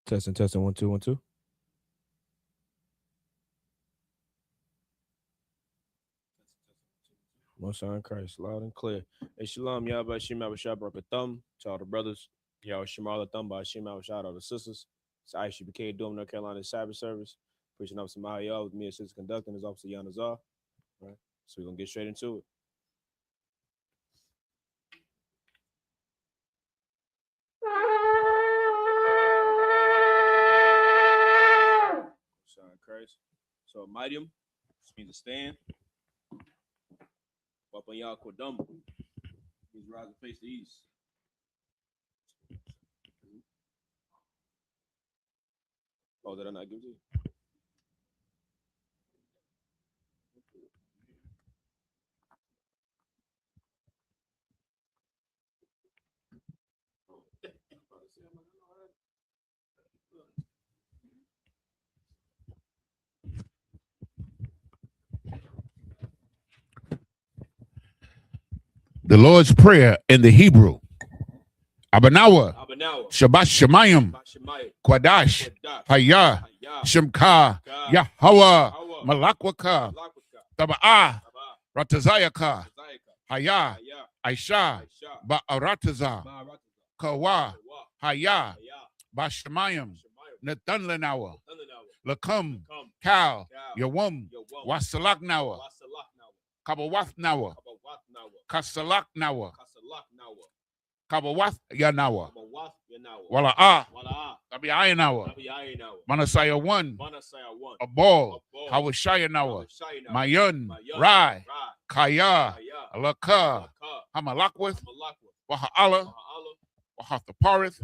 Testing, 1, 2, 1, 2. Most High in Christ, loud and clear. Hey, Shalom, Yahweh, Shema, Bashar, Barak Thumb, to all the brothers. Yahweh, Shema, Allah, Thumb, by Shema, Bashar, all the sisters. It's Isupk, Durham, North Carolina Sabbath service. Preaching up some Mahayah with me, assistant conducting, his officer, N.W.O. Right? So we're going to get straight into it. Most High in Christ. So, Midium, which means to stand. Up on y'all Kodum. He's rising face the east. Oh, did I not give it to you? The Lord's Prayer in the Hebrew. Abanawa, Shabbat Shemayim, Kwadash, Hayah, Shemka, Yahweh, Malakwaka, Taba'ah, Ratazayaka, Hayah, Aisha, Ba'arataza, Kawa, Hayah, Bashemayim, Nathunlanawa, Lakum, Kal, Yawum, Wasalaknawa, Kabawathnawa, Kasalaknawa, Kabawath Yanawa, Wala'ah, Tabiayanawa, Manasaya 1, Abol, Hawashayanawa, Mayun, Rai, Kaya, Alaka, Hamalakwith, Waha'ala, Wahathaparith,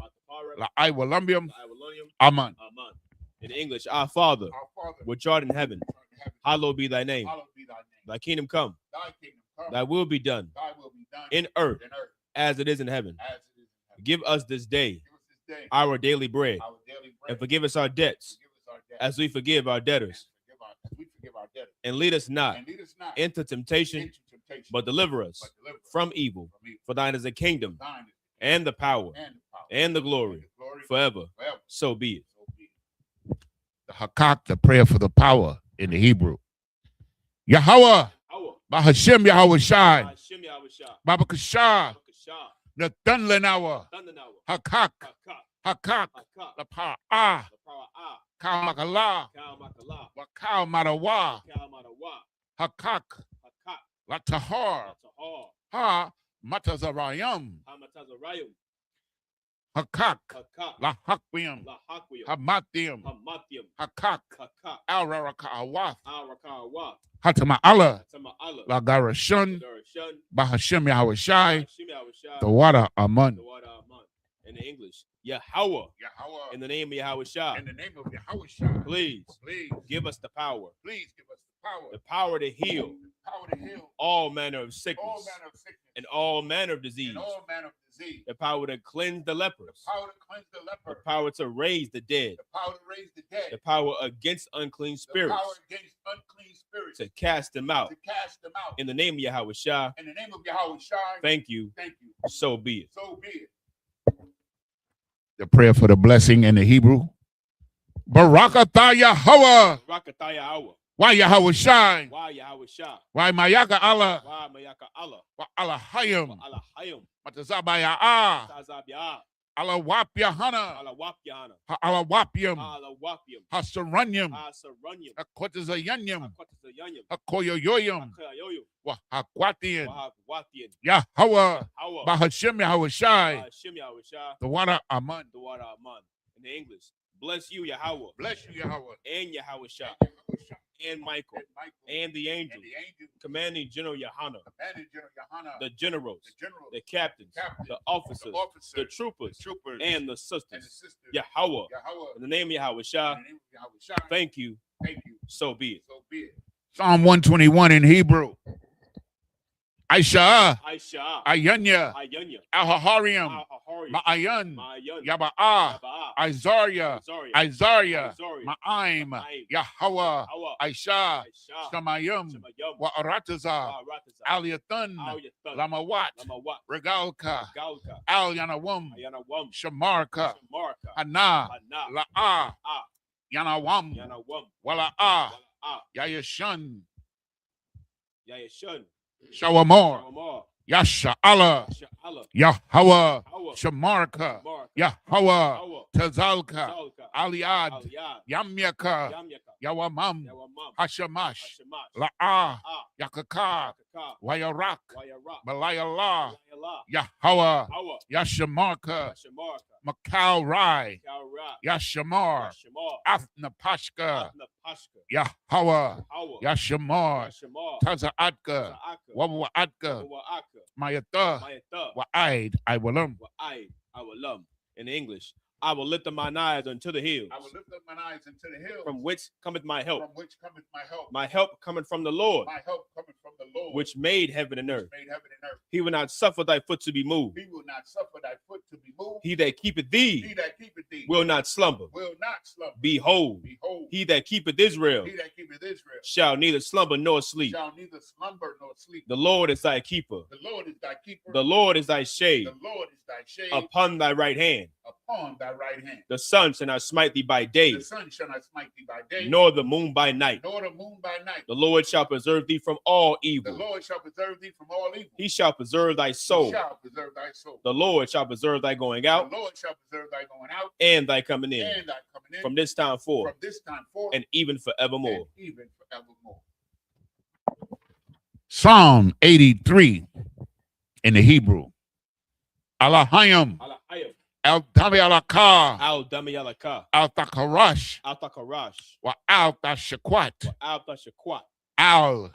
La'ai Walumbium, Aman. In English, Our Father, which art in heaven, hallowed be thy name. Thy kingdom come, thy will be done in earth as it is in heaven. Give us this day our daily bread, and forgive us our debts as we forgive our debtors. And lead us not into temptation, but deliver us from evil. For thine is the kingdom, and the power, and the glory, forever. So be it. The Hakak, the prayer for the power in the Hebrew. Yahweh, Bahashem Yahweh Shai, Baba Kashah, Nathunlanawa, Hakak, Hakak, the Pa'ah, Kalmakala, Wakal Madawa, Hakak, Latahar, Ha Matazarayam, Hakak, La Hakwiam, Hamatium, Hakak, Al Raraka Awath, Hatama Allah, La Garashun, Bahashem Yahweh Shai, the water Aman. In the English, Yahweh, in the name of Yahweh Shai. In the name of Yahweh Shai, please give us the power. Please give us the power. The power to heal. All manner of sickness. And all manner of disease. The power to cleanse the lepers. The power to raise the dead. The power against unclean spirits. To cast them out. In the name of Yahweh Shai. Thank you. So be it. The prayer for the blessing in the Hebrew. Barakatah Yahweh. Why Yahweh Shai? Why Mayaka Allah? Why Allah Hayim? Matazabaya Allah Wap Yahana. Allah Wapium. Hasaranyam. Hakotazayanyam. Hakoyoyoyam. Wahakwatian. Yahweh. Bahashem Yahweh Shai. The water Aman. In the English, bless you, Yahweh. Bless you, Yahweh. And Yahweh Shai. And Michael, and the angel, commanding General Yahana, the generals, the captains, the officers, the troopers, and the sisters. Yahweh, in the name of Yahweh Shai, thank you. So be it. Psalm 121 in Hebrew. Aisha, Ayanya, Al-Hahariam, Ma'ayan, Yaba'ah, Isaiah, Ma'aim, Yahweh, Aisha, Shamayim, Wa'arataza, Aliathun, Lamawat, Regalka, Al Yanawum, Shamarka, Hana. La'a. Yanawam. Wala'a. Yayashun. Shawamor. Yasha'ala. Yahweh. Shamarka. Yahweh. Tazalka. Aliad. Yamyaka. Yawamam. Hashamash. La'a. Yakaka. Wayarak. Balayallah. Yahweh. Yashamarka. Makau Rai. Yashamar. Athnapashka. Yahweh. Yashamar. Tazaatka. Wawaatka. Mayata. Wa'aid. I will In English, I will lift up mine eyes unto the hills. I will lift up mine eyes unto the hills. From which cometh my help. From which cometh my help. My help cometh from the Lord. My help cometh from the Lord. Which made heaven and earth. Made heaven and earth. He will not suffer thy foot to be moved. He will not suffer thy foot to be moved. He that keepeth thee. He that keepeth thee. Will not slumber. Will not slumber. Behold. Behold. He that keepeth Israel. He that keepeth Israel. Shall neither slumber nor sleep. Shall neither slumber nor sleep. The Lord is thy keeper. The Lord is thy keeper. The Lord is thy shade. The Lord is thy shade. Upon thy right hand. Upon thy right hand. The sun shall not smite thee by day. The sun shall not smite thee by day. Nor the moon by night. Nor the moon by night. The Lord shall preserve thee from all evil. The Lord shall preserve thee from all evil. He shall preserve thy soul. He shall preserve thy soul. The Lord shall preserve thy going out. The Lord shall preserve thy going out. And thy coming in. And thy coming in. From this time forth. From this time forth. And even forevermore. And even forevermore. Psalm 83 in the Hebrew. Alahayim. Al-Dami Alaka. Al-Dami Alaka. Al-Takarash. Al-Takarash. Wa Al-Tashakwat. Al-Tashakwat. Al.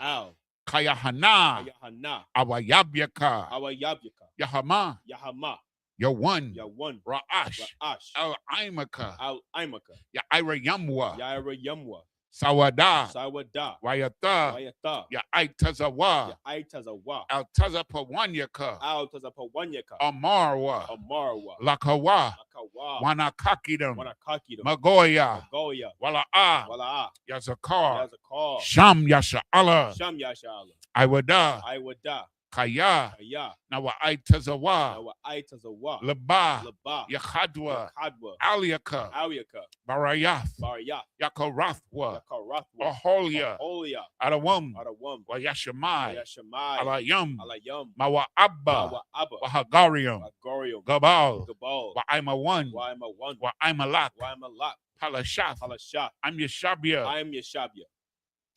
Kayahana. Kayahana. Awayabyaka. Awayabyaka. Yahama. Yahama. Yawan. Yawan. Ra'ash. Ra'ash. Al-Aimaka. Al-Aimaka. Ya'ira Yamwa. Yaira Yamwa. Sawada. Sawada. Wayata. Wayata. Ya'aitazawa. Ya'aitazawa. Al-Tazapawanyaka. Al-Tazapawanyaka. Amarwa. Amarwa. Lakawa. Lakawa. Wanakakidam. Wanakakidam. Magoya. Magoya. Wala'a. Wala'a. Yazakar. Yazakar. Sham Yasha'ala. Sham Yasha'ala. Iwada. Iwada. Kaya. Kaya. Nawa'aitazawa. Nawa'aitazawa. Laba. Laba. Yakhadwa. Yakhadwa. Aliaka. Aliaka. Barayath. Barayath. Yakarathwa. Yakarathwa. Aholia. Aholia. Adawam. Adawam. Wayashamai. Yashamai. Alayam. Alayam. Mawa'abba. Mawa'abba. Wahagarium. Agorium. Gabal. Gabal. Wa'aimawan. Wa'aimawan. Wa'aimalak. Wa'aimalak. Palashath. Palashath. I'm Yeshabia. I am Yeshabia.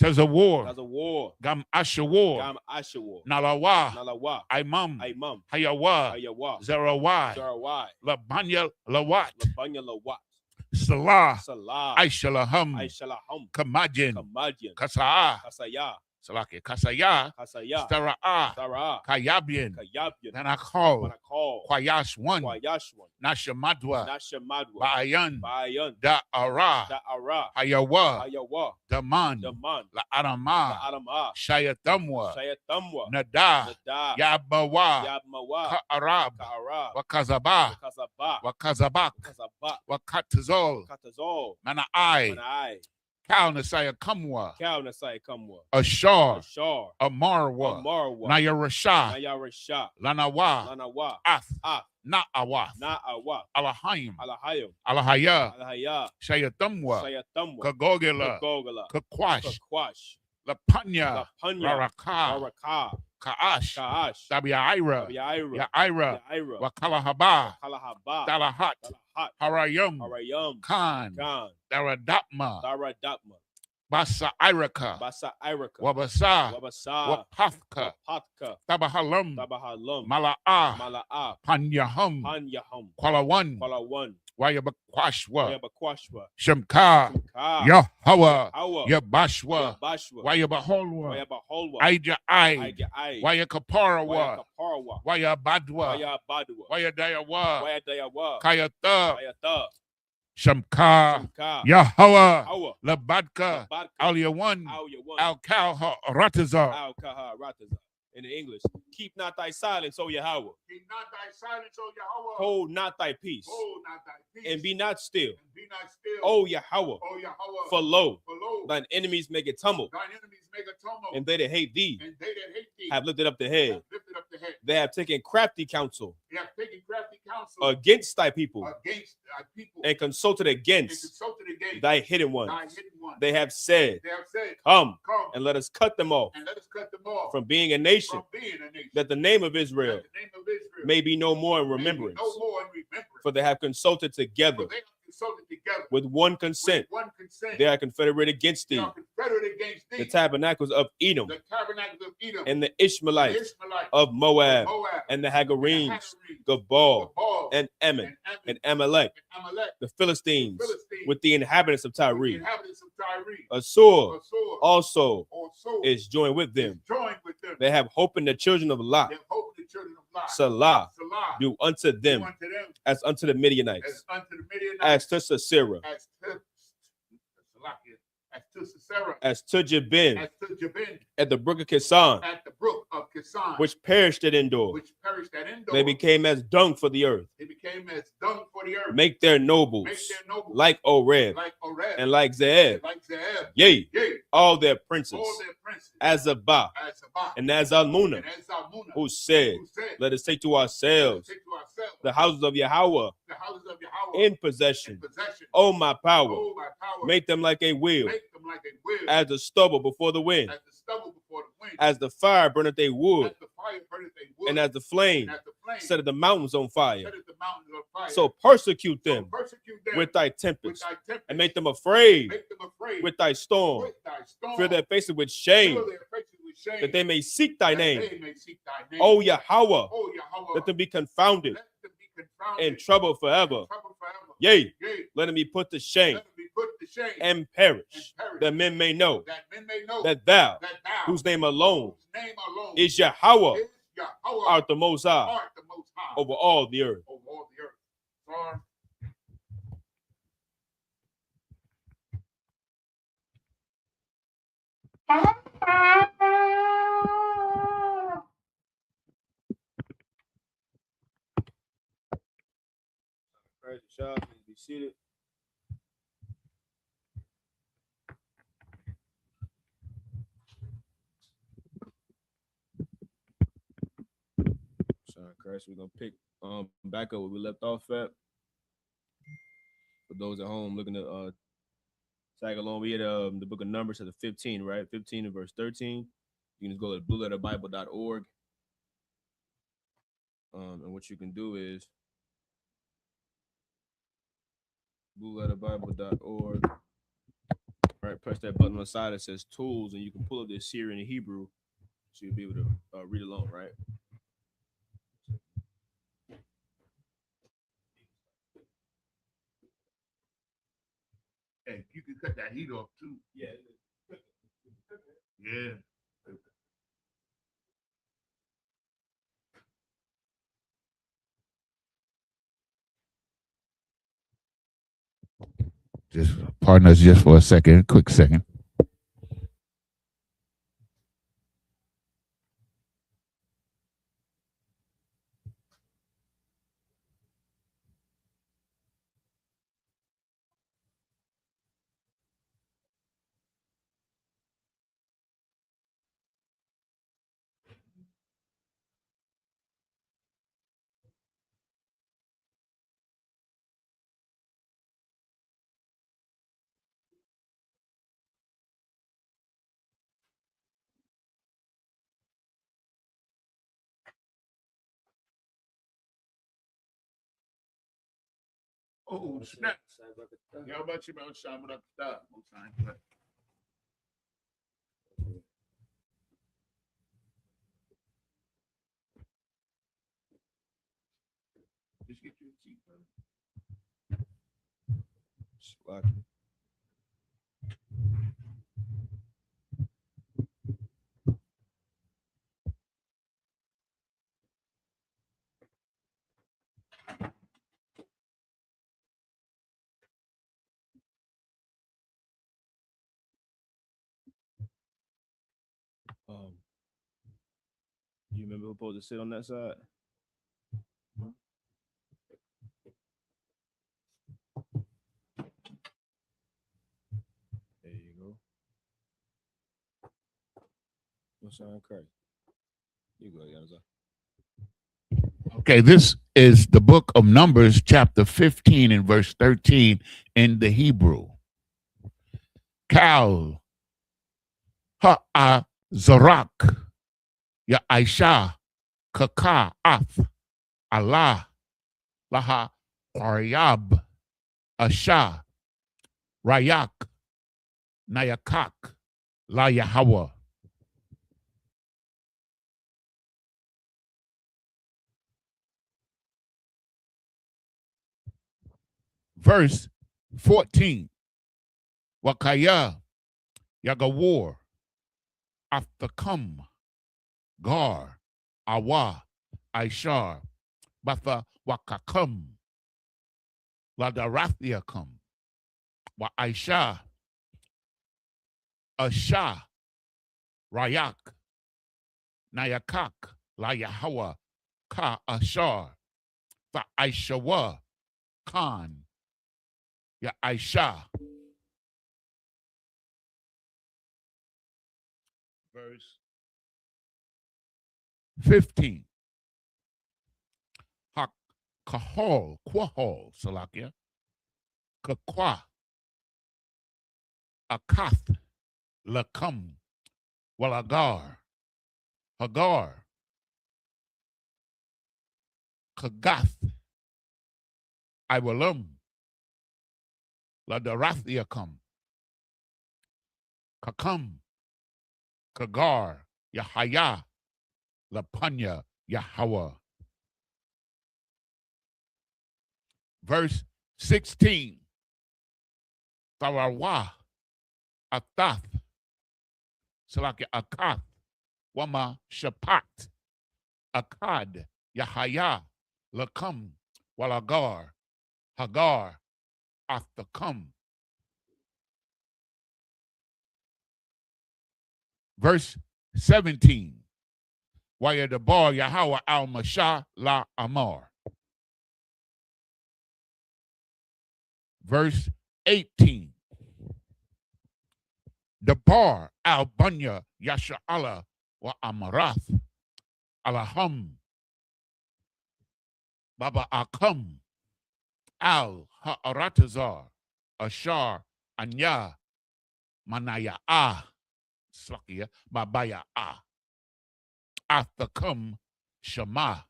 Tazawar. Tazawar. Gam Ashawar. Gam Ashawar. Nalawa. Nalawa. Imam. Imam. Hayawa. Hayawa. Zerawai. Zerawai. Labanya Lawat. Labanya Lawat. Salah. Salah. Aishalaham. Aishalaham. Kamajin. Kamajin. Kasa'a. Kasaya. Salaki. Kasaya. Kasaya. Stara'a. Sarah. Kayabian. Kayabian. Tanakol. Manakol. Kwayash one. Kwayashwan. Nashamadwa. Nashamadwa. Ba'ayan. Bayan. Da'ara. Da'ara. Hayawa. Hayawa. Daman. Daman. La'arama. La'arama. Shayatamwa. Shayatamwa. Nada. Nada. Yabawa. Yabmawa. Ka'arab. Ka'arab. Wakazaba. Kazaba. Wakazabak. Kazaba. Wakatazol. Katazol. Mana'ai. Manai. Kal Nasaya Kamwa. Kal Nasai Kamwa. Ashar. Ashar. Amarwa. Amarwa. Nayarasha. Nayarasha. Lanawa. Lanawa. Ath. Ah. Na'awath. Na'awa. Alahayim. Alahayim. Alahaya. Alahaya. Shayatamwa. Sayatamwa. Kagogela. Kagogala. Kakwash. Kakwash. Lapanya. Lapanya. Raraka. Raraka. Ka'ash. Ka'ash. Tabi'aira. Yaira. Ya'ira. Yaira. Wakalahaba. Kalahaba. Dalahat. Dalahat. Harayam. Harayam. Khan. Khan. Daradapma. Daradapma. Basa Iraka. Basa Iraka. Wabasa. Wabasa. Wapathka. Wapathka. Tabahalam. Tabahalam. Mala'a. Mala'a. Panyaham. Panyaham. Kwalawan. Kwalawan. Wayabakwashwa. Wayabakwashwa. Shemka. Shemka. Yahweh. Hawa. Yabashwa. Yabashwa. Wayabaholwa. Wayabaholwa. Aija Ai. Aija Ai. Wayakaparawa. Wayakaparawa. Wayabadwa. Wayabadwa. Wayadayawa. Wayadayawa. Kayata. Kayata. Shemka. Shemka. Yahweh. Hawa. Labadka. Labadka. Al Yawan. Al Yawan. Al Kalha Rataza. Al Kaha Rataza. In the English, keep not thy silence, O Yahweh. Keep not thy silence, O Yahweh. Hold not thy peace. Hold not thy peace. And be not still. And be not still. O Yahweh. O Yahweh. For lo, lo, thine enemies make a tumult. Thine enemies make a tumult. And they that hate thee. And they that hate thee. Have lifted up the head. Have lifted up the head. They have taken crafty counsel. They have taken crafty counsel. Against thy people. Against thy people. And consulted against. Thy hidden ones. Thy hidden ones. They have said. They have said. Come. Come. And let us cut them off. And let us cut them off. From being a nation. From being a nation. That the name of Israel. That the name of Israel may be no more in remembrance. No more in remembrance. For they have consulted together. With one consent. With one consent. They are confederate against thee. They are confederate against thee. The tabernacles of Edom. The tabernacles of Edom. And the Ishmaelites of Moab. And the Hagarenes. Gabal. And Ammon. And Amalek. The Philistines. With the inhabitants of Tyre. Assur also is joined with them. They have hope in the children of Lot. Salah do unto them as unto the Midianites, as to Sisera, as to Jabin, at the brook of Kisan, which perished at Endor. They became as dung for the earth. Make their nobles like Oreb and like Zeeb. Yea, all their princes, as Zabah and as Almunah, who said, let us take to ourselves the houses of Yahweh in possession. Oh, my power, make them like a wheel, as the stubble before the wind, as the fire burneth a wood, and as the flame setteth the mountains on fire. So persecute them with thy tempest, and make them afraid with thy storm. Fill their faces with shame, that they may seek thy name. O Yahweh, let them be confounded and troubled forever. Yea, let them be put to shame and perish, that men may know that thou, whose name alone is Yahweh, art the Most High over all the earth. Be seated. Sorry, Christ, we're gonna pick back up where we left off at. For those at home looking to tag along, we had the book of Numbers to the 15, right? 15 and verse 13. You can just go to blueletterbible.org. And what you can do is blueletterbible.org. Right, press that button on the side that says tools, and you can pull up this Syrian and Hebrew, so you'll be able to read along, right? Hey, you can cut that heat off too. Yeah. Yeah. Just pardon us just for a second, quick second. Oh, snap. Yeah, how about you, man? Shine up the top. Just get you a seat, brother. You remember who supposed to sit on that side? There you go. What's on Christ? You go, Yanza. Okay, this is the book of Numbers, chapter 15 and verse 13 in the Hebrew. Kal ha'azarak ya Aisha kaka af Allah laha aryab asha rayak nayakak la Yahweh. Verse 14. Wakaya Yagawar Aftakam Gar Awa Aishar Batha Wakakam Ladarathiakam Wa Aisha Asha Rayak Nayakak La Yahweh Ka Ashar Fa Aishawa Khan Ya Aisha. Verse 15. Ha kahol quahol salakia kakwa akath lakam walagar hagar kagath iwalum ladarathiakam kakam kagar yahaya lapanya Yahweh. Verse 16. Tarawa Atath Salaki Akath Wama Shapat Akad Yahaya Lakam Walagar Hagar Athakam. Verse 17. Wayadabar Yahweh al Mashah la Amar. Verse 18. Dabar al Banya Yasha'ala wa Amarath Alaham Baba Akam al Ha'aratazar Ashar Anya Manaya Slakia Babaya Athakam Shema.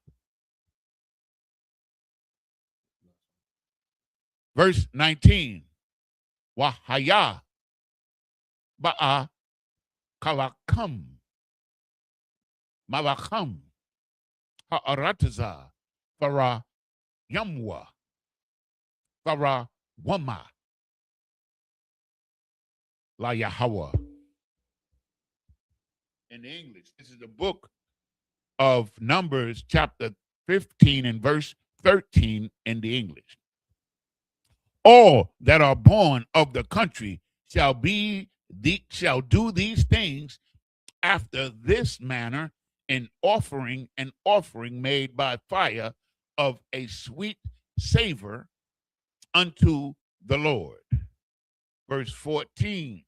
Verse 19. Wahaya Ba'a Kalakam Malakam Ha'arataza Farah Yamwa Farah Wama La Yahweh. In English, this is the book of Numbers, chapter 15 and verse 13 in the English. All that are born of the country shall do these things after this manner, an offering made by fire of a sweet savor unto the Lord. Verse 14.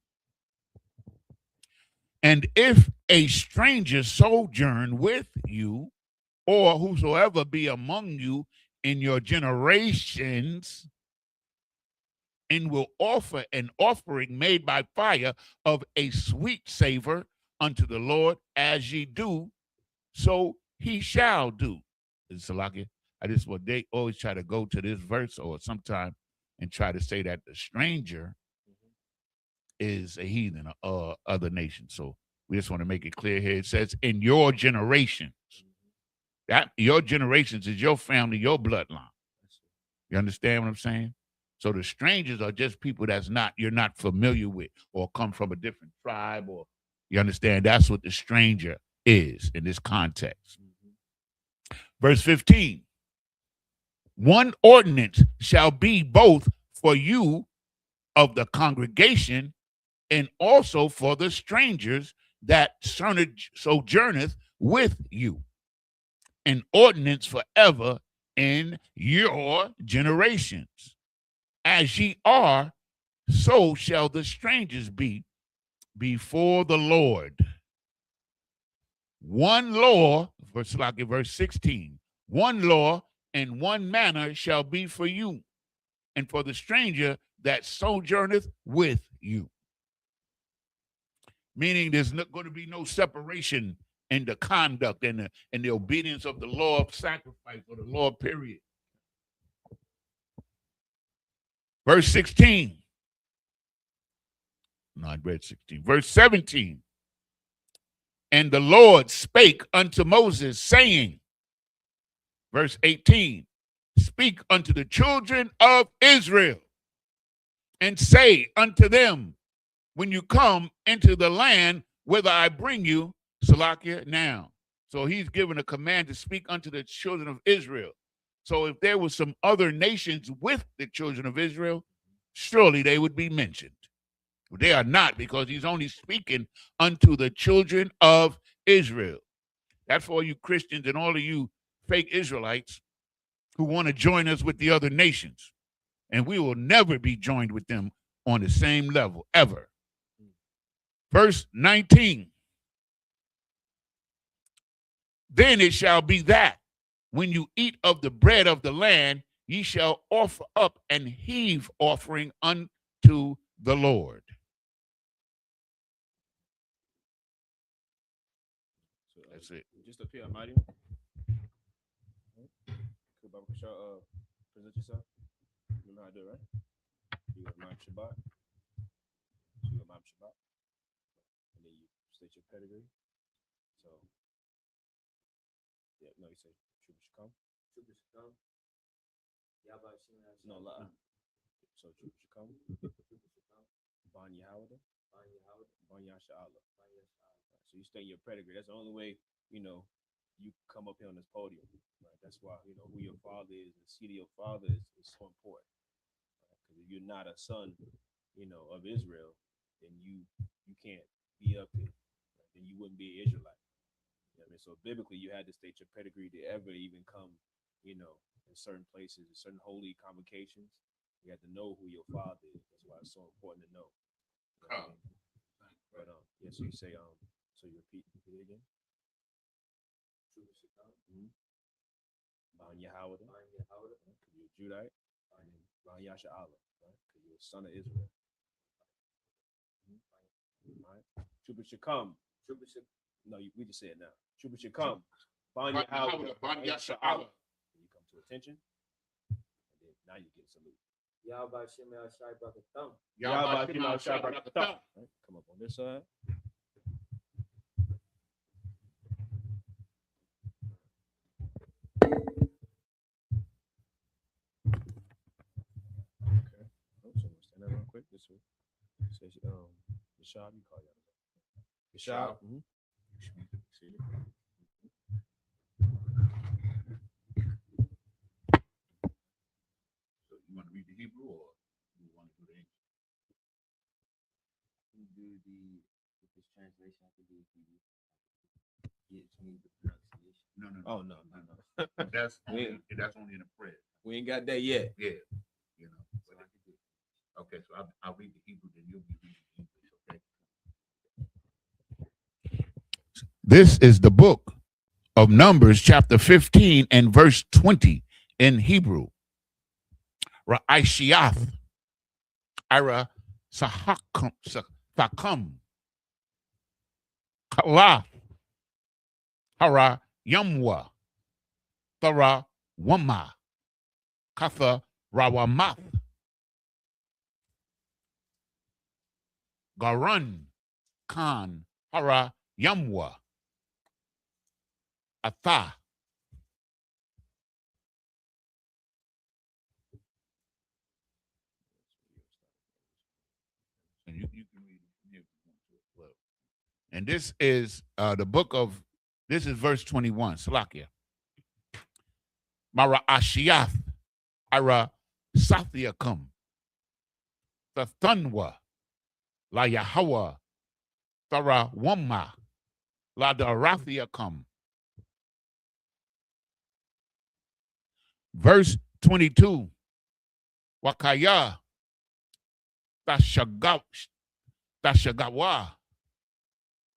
And if a stranger sojourn with you, or whosoever be among you in your generations, and will offer an offering made by fire of a sweet savor unto the Lord, as ye do, so he shall do. Salaki, they always try to go to this verse or sometime and try to say that the stranger is a heathen or other nation. So we just want to make it clear here. It says, in your generations. That your generations is your family, your bloodline. You understand what I'm saying? So the strangers are just people you're not familiar with or come from a different tribe, or you understand? That's what the stranger is in this context. Verse 15. One ordinance shall be both for you of the congregation and also for the strangers that sojourneth with you, an ordinance forever in your generations. As ye are, so shall the strangers be before the Lord. One law, verse 16, one law and one manner shall be for you, and for the stranger that sojourneth with you. Meaning there's not going to be no separation in the conduct and the obedience of the law of sacrifice or the law period. Verse 16. No, I read 16. Verse 17. And the Lord spake unto Moses, saying, verse 18, speak unto the children of Israel, and say unto them, when you come into the land whither I bring you, Salakia, now. So he's given a command to speak unto the children of Israel. So if there were some other nations with the children of Israel, surely they would be mentioned. They are not, because he's only speaking unto the children of Israel. That's for all you Christians and all of you fake Israelites who want to join us with the other nations. And we will never be joined with them on the same level, ever. Verse 19. Then it shall be that when you eat of the bread of the land, ye shall offer up and heave offering unto the Lord. So, that's it. Just up here, Almighty. Present yourself. You know how to do it, right? You got Ma'am Shabbat. You got Ma'am Shabbat. And then you state your pedigree. So, yeah, no, you say Trooper Shakam. Trooper Shakam. No, so Trooper Shakam. Trooper Shakam. Ban Yahawada. Ban Yahawada. Ban Yasha Allah. So you state your pedigree. That's the only way, you come up here on this podium. Right? That's why, who your father is, the seed of your father is so important. Because if you're not a son, of Israel, then you can't be up here. Right? Then you wouldn't be an Israelite. You know what I mean? So biblically, you had to state your pedigree to ever even come, in certain places, in certain holy convocations. You have to know who your father is. That's why it's so important to know. You know what I mean? But yeah, so you say so you repeat it again. Ban Yahawada, because you're a Judite, and Ban Yasha Allah, right? Because you're a son of Israel. Right? Trooper Shakam. No, we just say it now. Trooper Shakam. Ban Yahawada, Ban Yasha Allah. You come to attention, and then now you get a salute. Yahweh Shem El Shai Brakatam. Yahweh Shem El Shai Brakatam. Come up on this side. Real quick, this way. Says Yashab, you call y'all. Yashab. Mm-hmm. So you want to read the Hebrew or you want to do the English? You do if this translation I could do Hebrew. Get me the pronunciation. No. Oh no. That's only in the prayer. We ain't got that yet. Yeah. So I can do it. Okay, so I'll read the Hebrew, then you'll be reading the English, okay? This is the book of Numbers, chapter 15 and verse 20 in Hebrew. Ra'ishiath, Ira Sahakam, Kalaf, Hara Yamwa, Thara Wama, Katha Rawamath, Garan, Khan, Hara Yamwa, Atha. And you can read it. And this is the book of, this is verse 21, Salakia. Mara Ashiath, Ara Sathiakum, Thathanwa, La Yahawah, Thara Wamma, La Darathiakum, Verse 22. Wakaya Tashagawa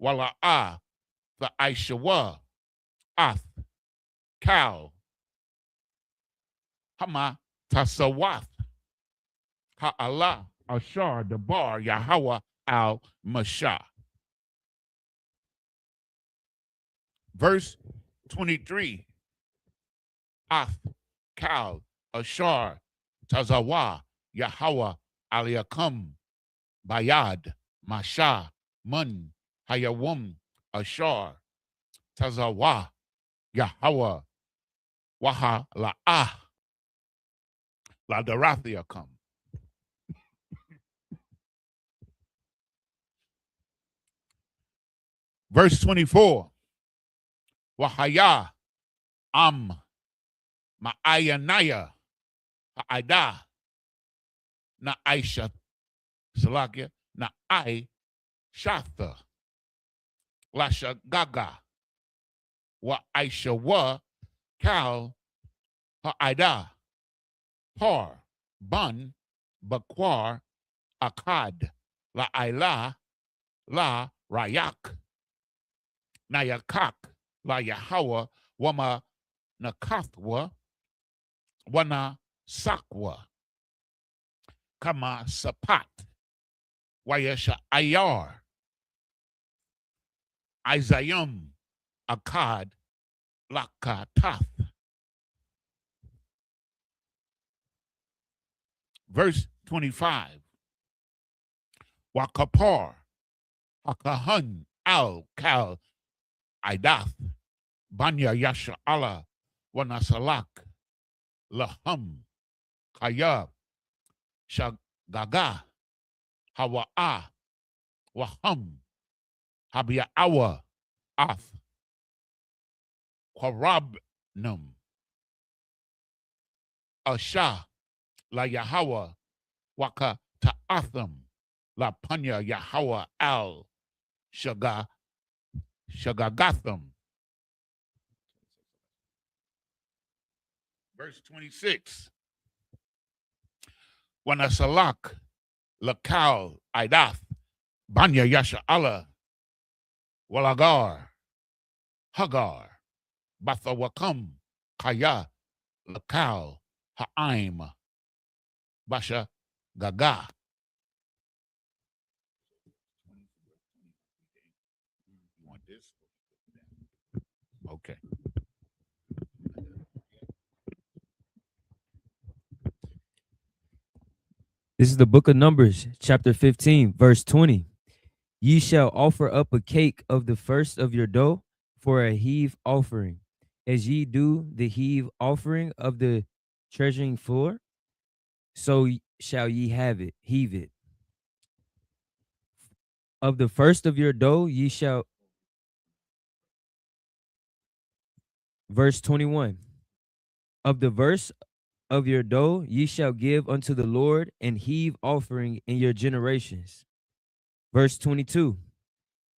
Wala'a the Aishawa Ath Kal Hama Tasawath Ha'ala Ashar Dabar Yahweh al Mashah. Verse 23. Ath Kal Ashar Tazawa Yahweh Aliakum Bayad Masha Mun Hayawum Ashar Tazawa Yahweh Waha La'ah La Darathia come. Verse 24. Wahaya Am Ma'ayanaya Ha'ada Na Aisha Salakia Na I Shatha Lasha Gaga Wa Aisha Wa Kal Ha'ada Par Bun Bakwar Akkad La Ila La Rayak Nayakak La Yahweh Wama Nakathwa Wana Sakwa Kama Sapat Wayesha Ayar Isayam Akkad Lakatath. Verse 25. Wakapar Hakahan Al Kal Idath Banya Yasha Allah Wanasalak Laham Kayab Shagaga Hawa'a Waham Habia Awa Ath Kwarabnum Asha La Yahweh Waka Ta'atham La Panya Yahweh Al Shagagatham. Verse 26. Wanasalak Lakal Idath Banya Yasha Allah Walagar Hagar Bathawakam Kaya Lakal Ha'aim Basha Gaga. You want this? Okay. This is the book of Numbers, chapter 15, verse 20. Ye shall offer up a cake of the first of your dough for a heave offering, as ye do the heave offering of the treasuring floor, so shall ye have it, heave it. Of the first of your dough ye shall, verse 21, of the verse of your dough ye shall give unto the Lord and heave offering in your generations. Verse 22,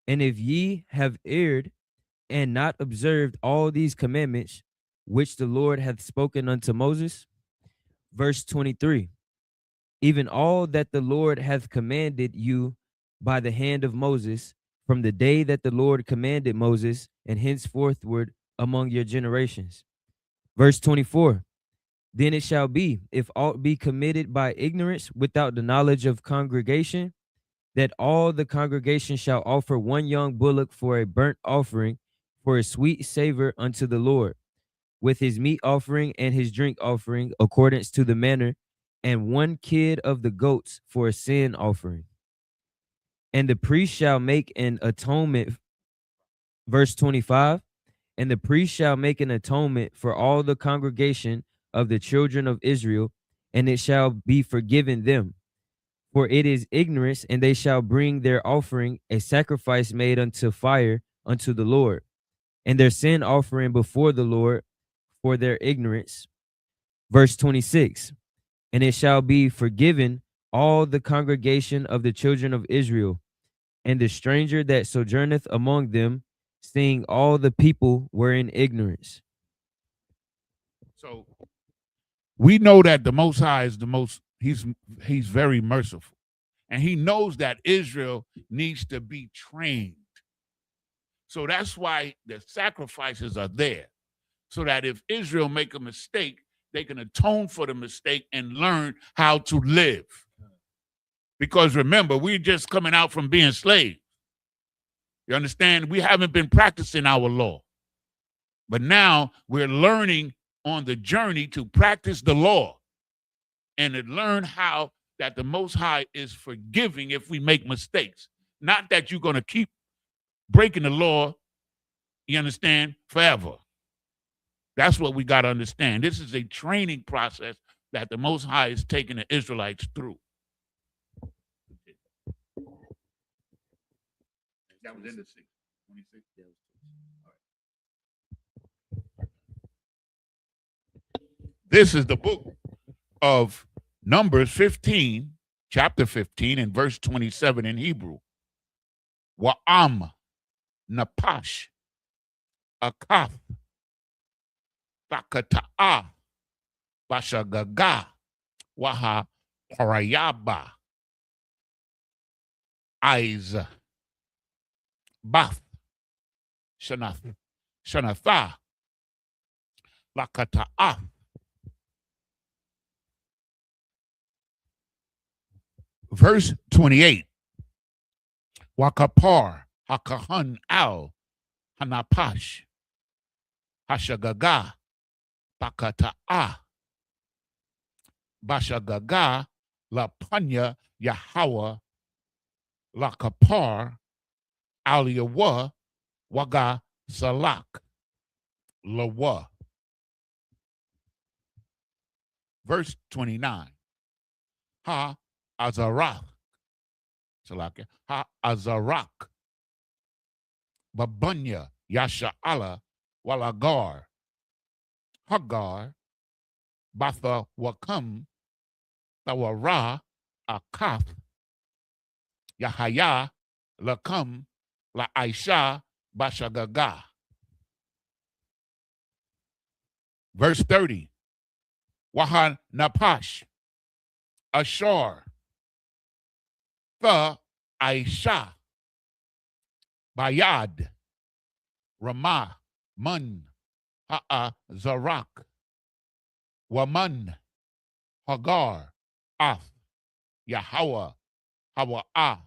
and if ye have erred and not observed all these commandments which the Lord hath spoken unto Moses. Verse 23, even all that the Lord hath commanded you by the hand of Moses from the day that the Lord commanded Moses and henceforthward among your generations. Verse 24, then it shall be, if aught be committed by ignorance without the knowledge of congregation, that all the congregation shall offer one young bullock for a burnt offering for a sweet savor unto the Lord, with his meat offering and his drink offering accordance to the manner, and one kid of the goats for a sin offering. And the priest shall make an atonement, verse 25, and the priest shall make an atonement for all the congregation of the children of Israel, and it shall be forgiven them. For it is ignorance, and they shall bring their offering, a sacrifice made unto fire unto the Lord, and their sin offering before the Lord for their ignorance. Verse 26, and it shall be forgiven all the congregation of the children of Israel, and the stranger that sojourneth among them, seeing all the people were in ignorance. So We know that the Most High is he's very merciful. And he knows that Israel needs to be trained. So that's why the sacrifices are there. So that if Israel make a mistake, they can atone for the mistake and learn how to live. Because remember, we're just coming out from being slaves. You understand? We haven't been practicing our law. But now we're learning on the journey to practice the law and to learn how that the Most High is forgiving if we make mistakes. Not that you're going to keep breaking the law, you understand, forever. That's what we got to understand. This is a training process that the Most High is taking the Israelites through. That was in the 26. This is the book of Numbers 15, chapter 15, and verse 27 in Hebrew. Wa'am, Napash, Akath, Bakata'a, Bashagaga, Waha, Parayaba, Aiz, Bath, Shanatha, Lakata'a. Verse 28. Wakapar, Hakahan al, Hanapash, Hashagaga, Bakata'a, Bashagaga, La Panya, Yahweh, Lakapar, Aliyawa, Waga, Salak, Lawa. Verse 29. Ha Azarak, Salakia, Ha Azarak, Babunya, Yasha'ala, Walagar, Hagar, Batha Wakam, Tawara, Akath, Yahaya, Lakam, La Aisha, Bashagaga. Verse 30. Wahan Napash, Ashar, the Aisha, Bayad, Ramah, Mun, Ha'a, Zarak, Waman, Hagar, Af, Yahweh, Hawa'ah,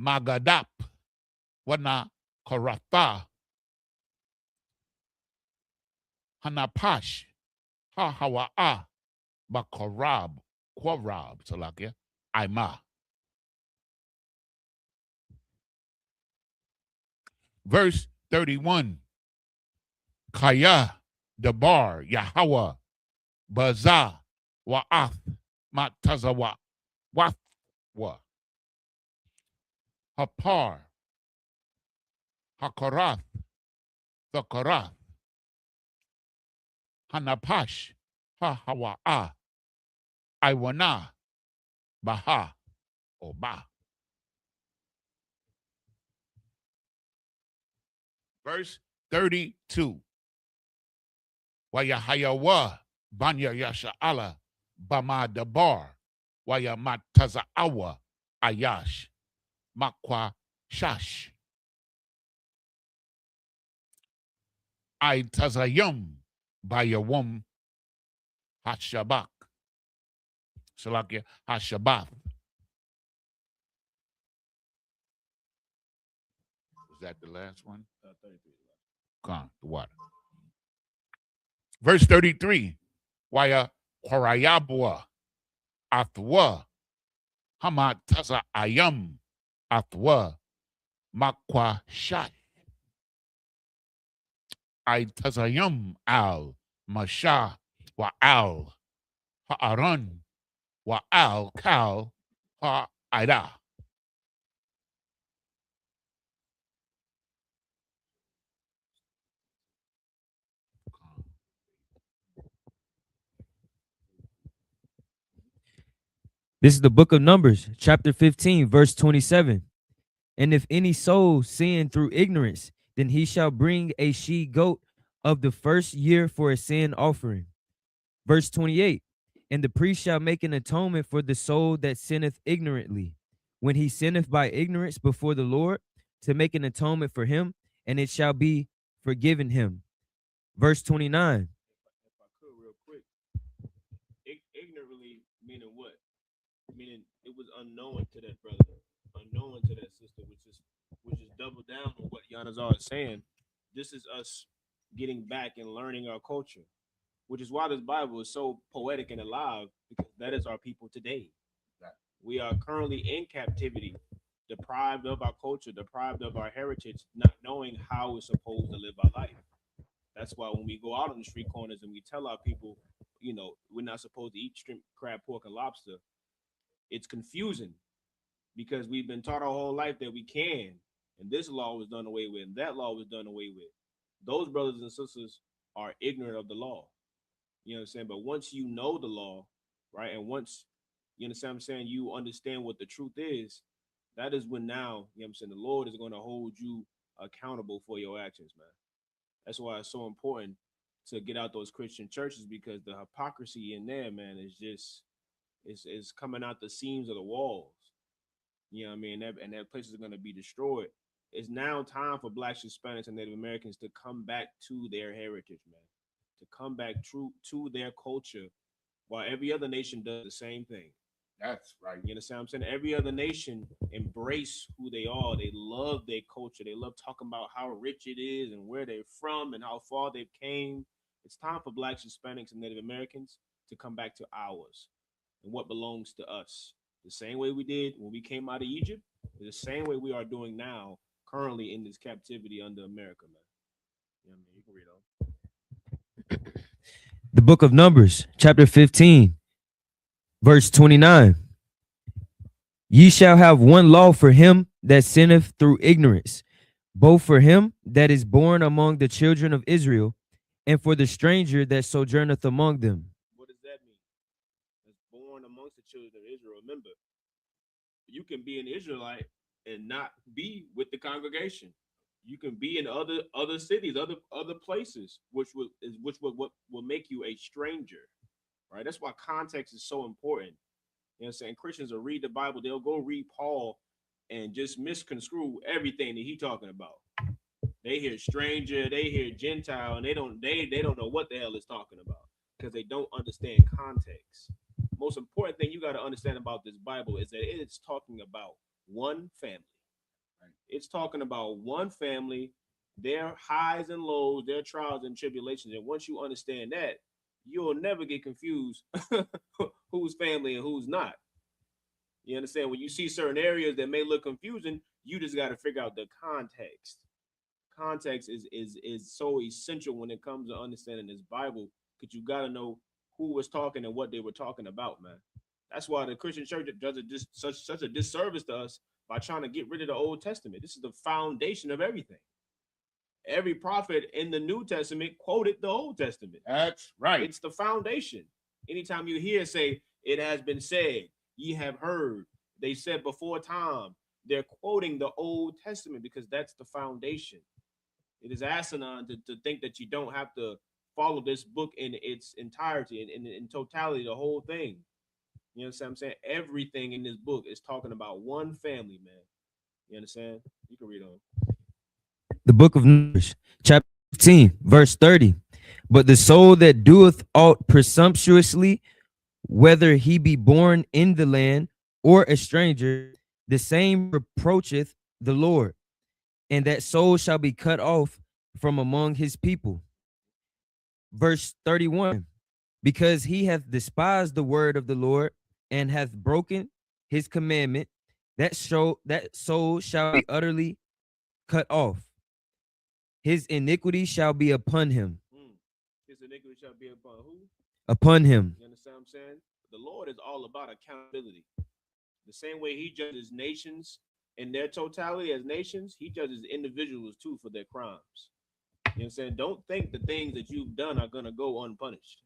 Magadap, Wana, Karatha, Hanapash, Ha Hawa'ah, Bakarab, Quarab, Salakia, Aima. Verse 31. Kaya, Dabar, Yahweh, Baza, Wa'ath, Matazawa, Wathwa, Hapar, Hakarath, Thakarath, Hanapash, Ha Hawa'ah, Iwana, Baha, or Ba. Verse 32. Wayahayawa, Banya Yasha'ala, Bama Dabar, Wayamatazawa, Ayash, Makwa Shash, I Tazayum, Bayawum, Hashabak, Salakia, Hashabath. Was that the last one? 33. Come, the water. Verse 33. Waya Horayabwa, Athwa, Hamat Taza Ayam, Athwa, Makwa Shat, I Tazayum Al, Masha, Wa Al, Ha'aran, Wa Al Kal, Ha'ida. This is the book of Numbers, chapter 15, verse 27. And if any soul sin through ignorance, then he shall bring a she goat of the first year for a sin offering. Verse 28. And the priest shall make an atonement for the soul that sinneth ignorantly, when he sinneth by ignorance before the Lord, to make an atonement for him, and it shall be forgiven him. Verse 29. If I could, real quick, ignorantly meaning what? Meaning it was unknown to that brother, unknown to that sister, which is double down on what Yanazar is saying. This is us getting back and learning our culture, which is why this Bible is so poetic and alive, because that is our people today. We are currently in captivity, deprived of our culture, deprived of our heritage, not knowing how we're supposed to live our life. That's why when we go out on the street corners and we tell our people, you know, we're not supposed to eat shrimp, crab, pork, and lobster, it's confusing because we've been taught our whole life that we can, and this law was done away with, and that law was done away with. Those brothers and sisters are ignorant of the law. You know what I'm saying? But once you know the law, right, and once, you understand what I'm saying, you understand what the truth is, that is when now, you know what I'm saying, the Lord is going to hold you accountable for your actions, man. That's why it's so important to get out those Christian churches, because the hypocrisy in there, man, is just, it's coming out the seams of the walls. You know what I mean? And that place is going to be destroyed. It's now time for Blacks, Hispanics, and Native Americans to come back to their heritage, man, to come back true to their culture, while every other nation does the same thing. That's right. You understand what I'm saying? Every other nation embrace who they are. They love their culture. They love talking about how rich it is and where they're from and how far they've came. It's time for Blacks, Hispanics, and Native Americans to come back to ours and what belongs to us. The same way we did when we came out of Egypt, the same way we are doing now, currently in this captivity under America, man. You know what I mean? You can read on. The book of Numbers, chapter 15, verse 29. Ye shall have one law for him that sinneth through ignorance, both for him that is born among the children of Israel, and for the stranger that sojourneth among them. What does that mean? That's born amongst the children of Israel. Remember, you can be an Israelite and not be with the congregation. You can be in other cities, other places, which will make you a stranger, right? That's why context is so important. You know what I'm saying? Christians will read the Bible, they'll go read Paul and just misconstrue everything that he's talking about. They hear stranger, they hear Gentile, and they don't know what the hell it's talking about because they don't understand context. Most important thing you got to understand about this Bible is that it's talking about one family. Right? It's talking about one family, their highs and lows, their trials and tribulations. And once you understand that, you'll never get confused who's family and who's not. You understand? When you see certain areas that may look confusing, you just got to figure out the context. Context is so essential when it comes to understanding this Bible, because you got to know who was talking and what they were talking about, man. That's why the Christian church does such a disservice to us by trying to get rid of the Old Testament. This is the foundation of everything. Every prophet in the New Testament quoted the Old Testament. That's right. It's the foundation. Anytime you hear say, it has been said, ye have heard, they said before time, they're quoting the Old Testament because that's the foundation. It is asinine to think that you don't have to follow this book in its entirety, in totality, the whole thing. You understand what I'm saying? Everything in this book is talking about one family, man. You understand? You can read on. The book of Numbers, chapter 15, verse 30. But the soul that doeth aught presumptuously, whether he be born in the land or a stranger, the same reproacheth the Lord, and that soul shall be cut off from among his people. Verse 31. Because he hath despised the word of the Lord and hath broken his commandment, that soul shall be utterly cut off. His iniquity shall be upon him. His iniquity shall be upon who? Upon him. You understand what I'm saying? The Lord is all about accountability. The same way he judges nations in their totality as nations, he judges individuals too for their crimes. You know what I'm saying? Don't think the things that you've done are going to go unpunished.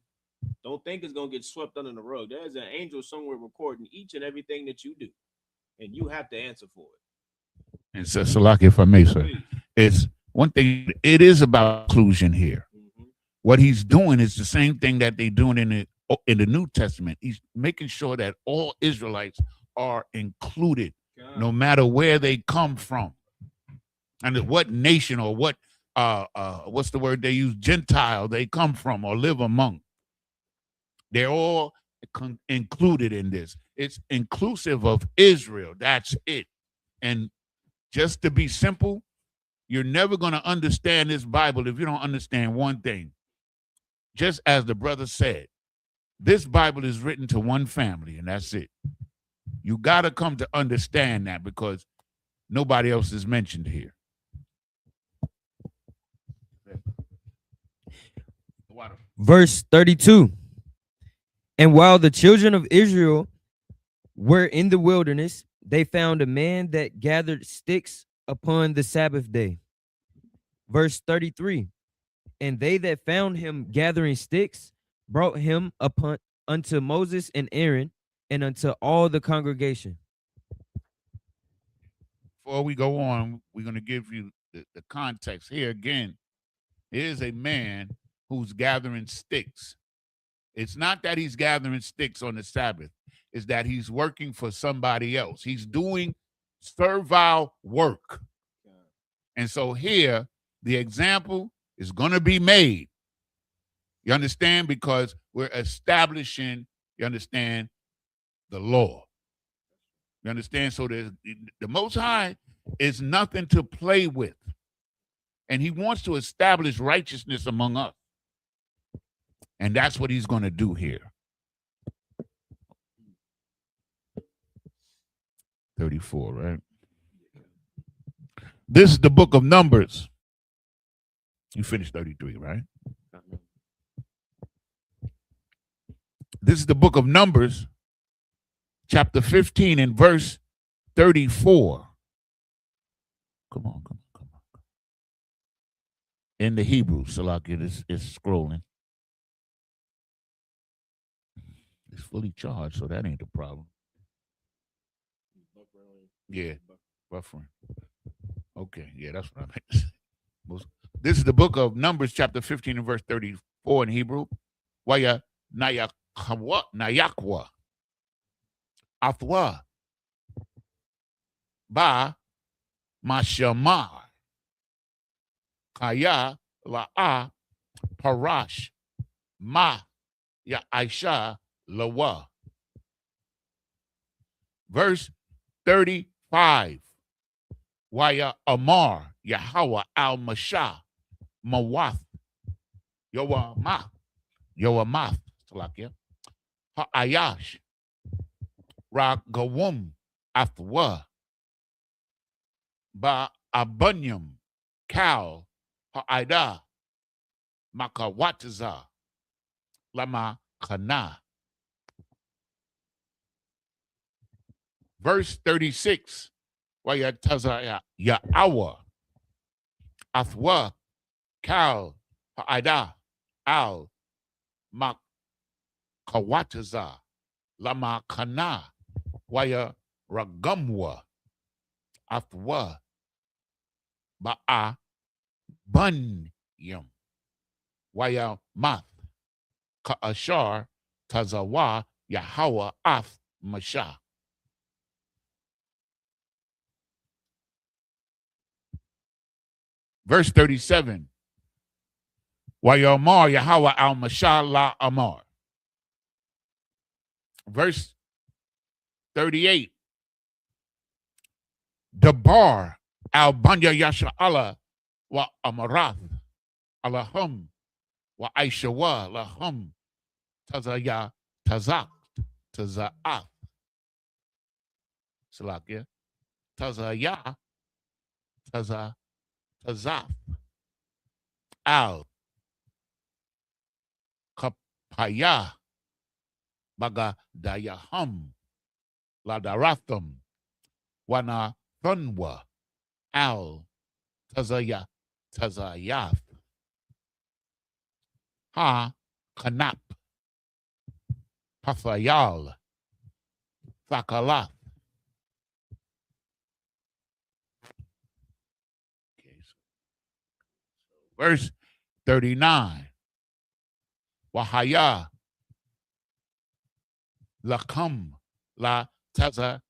Don't think it's going to get swept under the rug. There's an angel somewhere recording each and everything that you do, and you have to answer for it. And so, Salaki, if I may, sir, it's one thing. It is about inclusion here. Mm-hmm. What he's doing is the same thing that they're doing in the in the New Testament. He's making sure that all Israelites are included, no matter where they come from, and what nation or what what's the word they use, Gentile they come from or live among. They're all included in this. It's inclusive of Israel. That's it. And just to be simple, you're never going to understand this Bible if you don't understand one thing. Just as the brother said, this Bible is written to one family, and that's it. You got to come to understand that, because nobody else is mentioned here. Verse 32. And while the children of Israel were in the wilderness, they found a man that gathered sticks upon the Sabbath day. Verse 33. And they that found him gathering sticks brought him upon unto Moses and Aaron and unto all the congregation. Before we go on, we're going to give you the context here again. Here's a man who's gathering sticks. It's not that he's gathering sticks on the Sabbath. It's that he's working for somebody else. He's doing servile work. And so here, the example is going to be made. You understand? Because we're establishing, you understand, the law. You understand? So the Most High is nothing to play with. And he wants to establish righteousness among us. And that's what he's going to do here. 34, right? This is the book of Numbers. You finished 33, right? This is the book of Numbers, chapter 15 and verse 34. Come on. In the Hebrew, Salakia, it's scrolling. It's fully charged, so that ain't the problem. Yeah, buffering. Okay, yeah, that's what I meant to say. This is the book of Numbers, chapter 15 and verse 34 in Hebrew. Waya nayakwa athwa ba mashamar kaya la'a parash ma ya aisha lawa. Verse 35. Waya Amar Yahweh al Mashah Mawath Yoamath Salakia Ha'ayash Ragawum Athwa Ba Abunyam Kal Ha'ida Makawataza Lama Kana. Verse 36. Waya Taza Ya'awa Athwa Kal Ha'ida Al Makawataza Lama Kana Waya Ragamwa Athwa Ba'a Bunyam Waya Math Ka'ashar Tazawa Yahweh Ath Mashah. Verse 37. Wayamar Yahweh al Mashah la Amar. Verse 38. Dabar al Banya Yasha Allah wa Amarath Alahum wa Aishawa lahum Tazaya Tazak Taza'ath. Salakia. Tazaya Tazah. Tazaf al Kapaya Bagadayahum Ladarathum Wana Thunwa al Tazayath Ha Kanap Pathayal Thakalath. Verse 39. Wahaya Lakum, la taza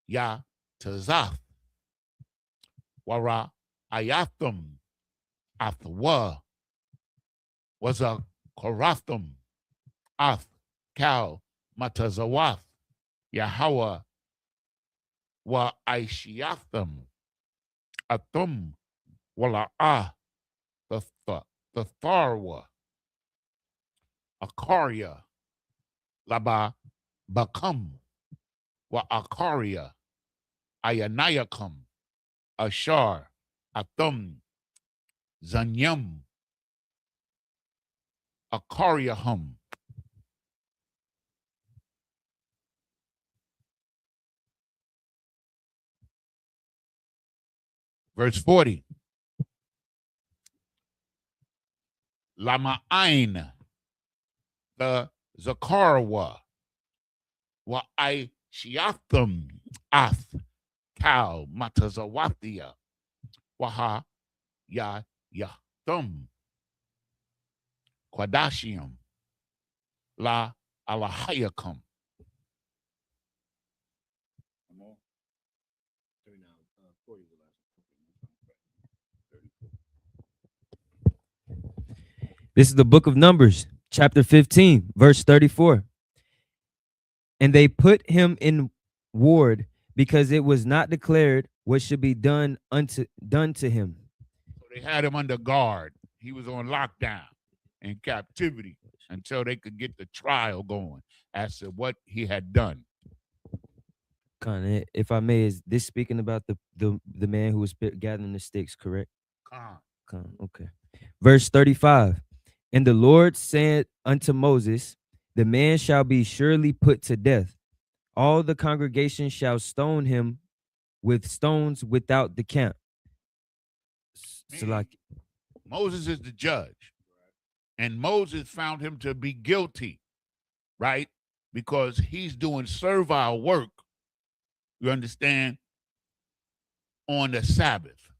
ya tazath, wara ayathum, athwa, was a korathum, ath, kal, matazawath, Yahweh, wa aishiathum, athum, wala the tharwa, akaria, laba, bakam, wa akaria, ayanayakam, ashar, athum, zanyam, akariahum. Verse 40. Lama'ain, the Zakarwa, wa I shiathum, ath, kal, matazawathia, waha, ya, yathum, quadashium, la alahayakum. This is the book of Numbers, chapter 15, verse 34. And they put him in ward because it was not declared what should be done to him. So they had him under guard. He was on lockdown in captivity until they could get the trial going as to what he had done. Con, if I may, is this speaking about the man who was gathering the sticks, correct? Con, okay. Verse 35. And the Lord said unto Moses, the man shall be surely put to death. All the congregation shall stone him with stones without the camp. So like Moses is the judge. And Moses found him to be guilty, right? Because he's doing servile work, you understand, on the Sabbath.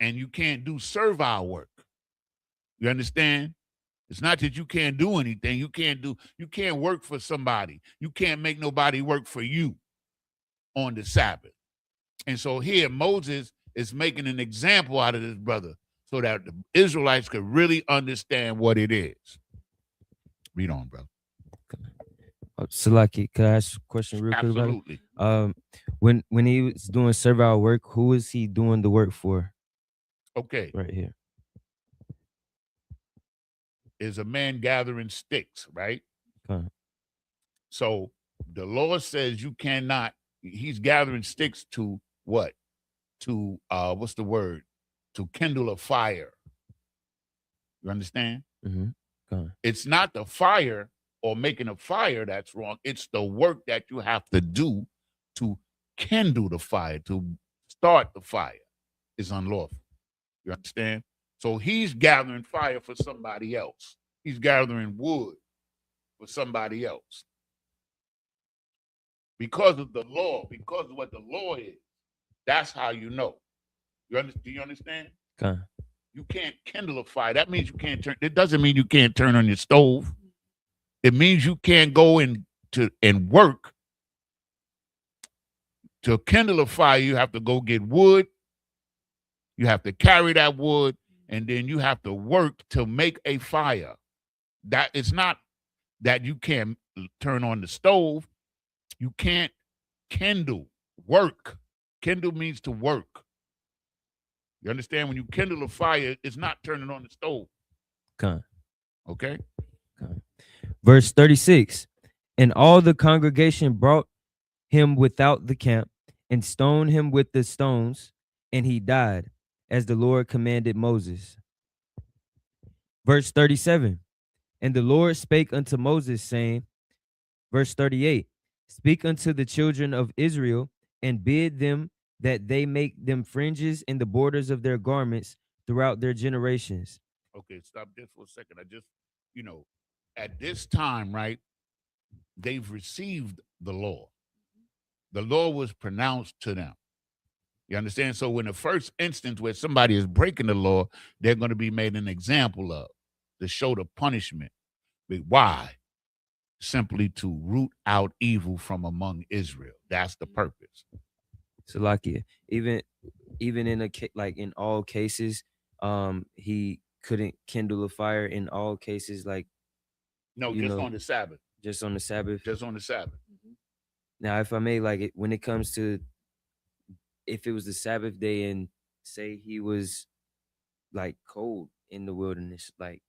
And you can't do servile work. You understand? It's not that you can't do anything. You can't work for somebody. You can't make nobody work for you on the Sabbath. And so here Moses is making an example out of this brother so that the Israelites could really understand what it is. Read on, bro. Salaki, could I ask a question real quick? Absolutely. When he was doing servile work, who was he doing the work for? Okay. Right here. Is a man gathering sticks, right? So the Lord says you cannot, he's gathering sticks to what? To what's the word? To kindle a fire. You understand? Mm-hmm. It's not the fire or making a fire that's wrong. It's the work that you have to do to kindle the fire, to start the fire is unlawful. You understand? So he's gathering fire for somebody else. He's gathering wood for somebody else. Because of the law, because of what the law is, that's how you know. Do you understand? Okay. You can't kindle a fire. That means you can't turn. It doesn't mean you can't turn on your stove. It means you can't go and work. To kindle a fire, you have to go get wood. You have to carry that wood, and then you have to work to make a fire. That it's not that you can't turn on the stove. You can't kindle, work. Kindle means to work. You understand? When you kindle a fire, it's not turning on the stove. Okay? Verse 36. And all the congregation brought him without the camp and stoned him with the stones, and he died, as the Lord commanded Moses. Verse 37. And the Lord spake unto Moses, saying, verse 38, speak unto the children of Israel, and bid them that they make them fringes in the borders of their garments throughout their generations. Okay, stop just for a second. At this time, right, they've received the law. The law was pronounced to them. You understand? So in the first instance where somebody is breaking the law, they're going to be made an example of to show the punishment. But why? simply to root out evil from among Israel. That's the purpose. Salakia, even in like in all cases, he couldn't kindle a fire in all cases, like No, you just know, on the Sabbath. just on the Sabbath. Just on the Sabbath. Now, if I may, like when it comes to if it was the Sabbath day and say he was like cold in the wilderness, like,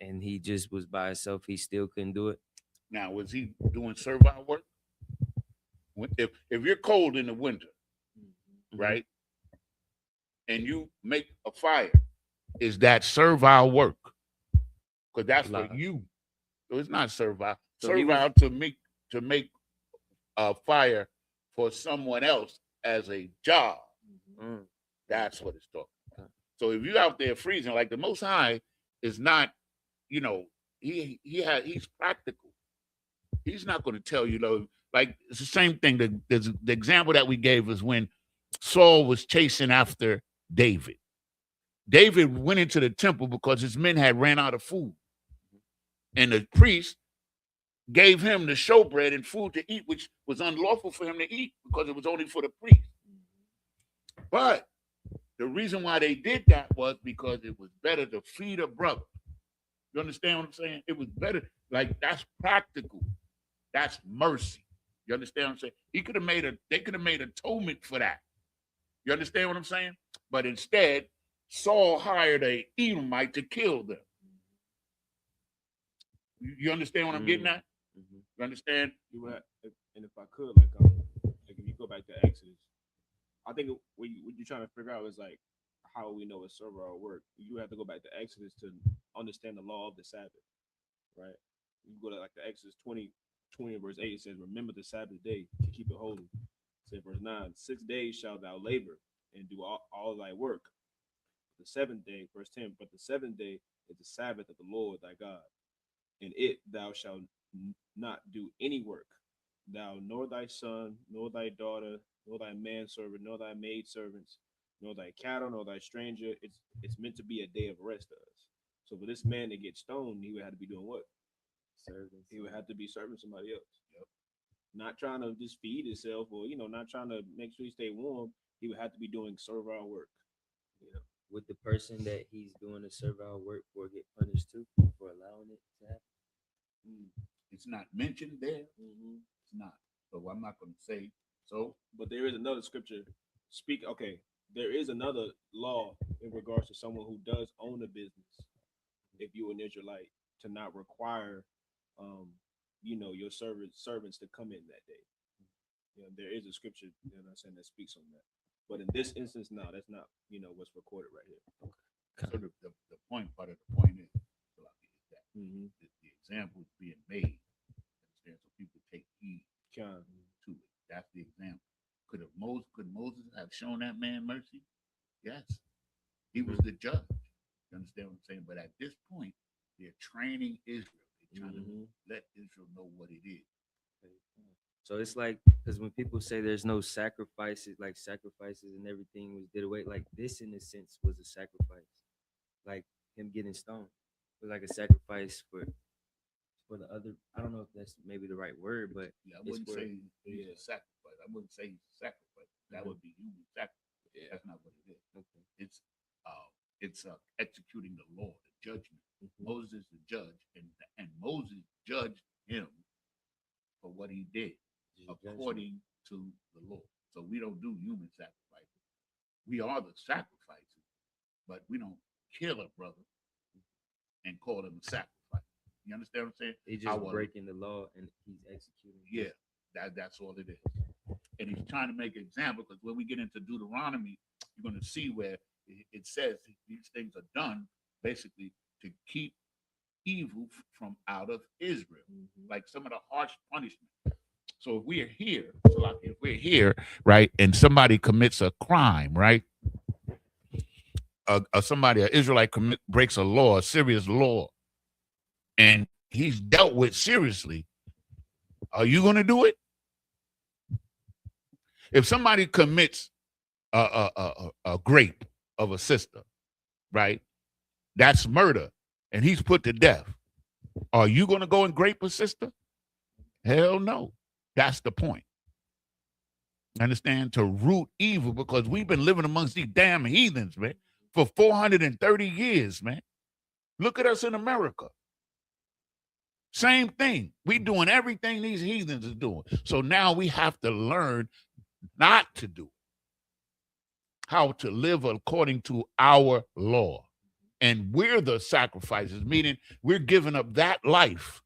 and he just was by himself, he still couldn't do it. Now, was he doing servile work? If you're cold in the winter, right, and you make a fire, is that servile work? Because that's for you. So it's not servile. So servile to make a fire for someone else as a job. That's what it's talking about. So if you're out there freezing, like the Most High is not, he's practical. He's not going to tell you, like it's the same thing. The example that we gave is when Saul was chasing after David. David went into the temple because his men had ran out of food. And the priest gave him the showbread and food to eat, which was unlawful for him to eat because it was only for the priest. But the reason why they did that was because it was better to feed a brother. You understand what I'm saying? It was better. Like, that's practical. That's mercy. You understand what I'm saying? They could have made atonement for that. You understand what I'm saying? But instead, Saul hired an Edomite to kill them. You understand what I'm getting at? You understand? And if I could, like if you go back to Exodus, I think what you're trying to figure out is like how we know it's servile work. You have to go back to Exodus to understand the law of the Sabbath, right? You go to like the Exodus 20 verse 8, it says, "Remember the Sabbath day to keep it holy." It says verse 9, 6 days shalt thou labor and do all thy work. The seventh day, verse 10, but the seventh day is the Sabbath of the Lord thy God. In it thou shalt not do any work, thou nor thy son, nor thy daughter, nor thy manservant, nor thy maidservants, nor thy cattle, nor thy stranger. It's meant to be a day of rest to us. So for this man to get stoned, he would have to be doing what? Serving. He would have to be serving somebody else. Yep. Not trying to just feed himself, or not trying to make sure he stay warm. He would have to be doing servile work. Would the person that he's doing the servile work for get punished too for allowing it to happen? It's not mentioned there. It's not. So I'm not going to say so. But there is another scripture. There is another law in regards to someone who does own a business. If you're an Israelite, to not require, your servants to come in that day. There is a scripture, that speaks on that. But in this instance, no, that's not, what's recorded right here. Okay. So the point is that the example is being made. So people take heed to it. That's the example. Could Moses have shown that man mercy? Yes. He was the judge. You understand what I'm saying? But at this point, they're training Israel. They're trying to let Israel know what it is. So it's like, because when people say there's no sacrifices, like sacrifices and everything was did away, like this in a sense was a sacrifice. Like him getting stoned was like a sacrifice for the other. I don't know if that's maybe the right word, but I wouldn't say he's a sacrifice. I wouldn't say he's a sacrifice. That would be human sacrifice. Yeah. That's not what it is. Okay. It's executing the law, the judgment. Moses is the judge, and Moses judged him for what he did according to the law. So we don't do human sacrifices. We are the sacrifices, but we don't kill a brother and call him a sacrifice. You understand what I'm saying? He's just breaking the law and he's executing. Yeah, that's all it is. And he's trying to make an example, because when we get into Deuteronomy, you're going to see where it says these things are done basically to keep evil from out of Israel, like some of the harsh punishment. So if we're here, right, and somebody commits a crime, right, an Israelite breaks a law, a serious law, and he's dealt with seriously, are you going to do it? If somebody commits a grape of a sister, right, that's murder, and he's put to death, are you going to go and grape a sister? Hell no. That's the point. Understand? To root evil, because we've been living amongst these damn heathens, man, for 430 years, man. Look at us in America. Same thing. We doing everything these heathens is doing. So now we have to learn not to do it. How to live according to our law. And we're the sacrifices, meaning we're giving up that life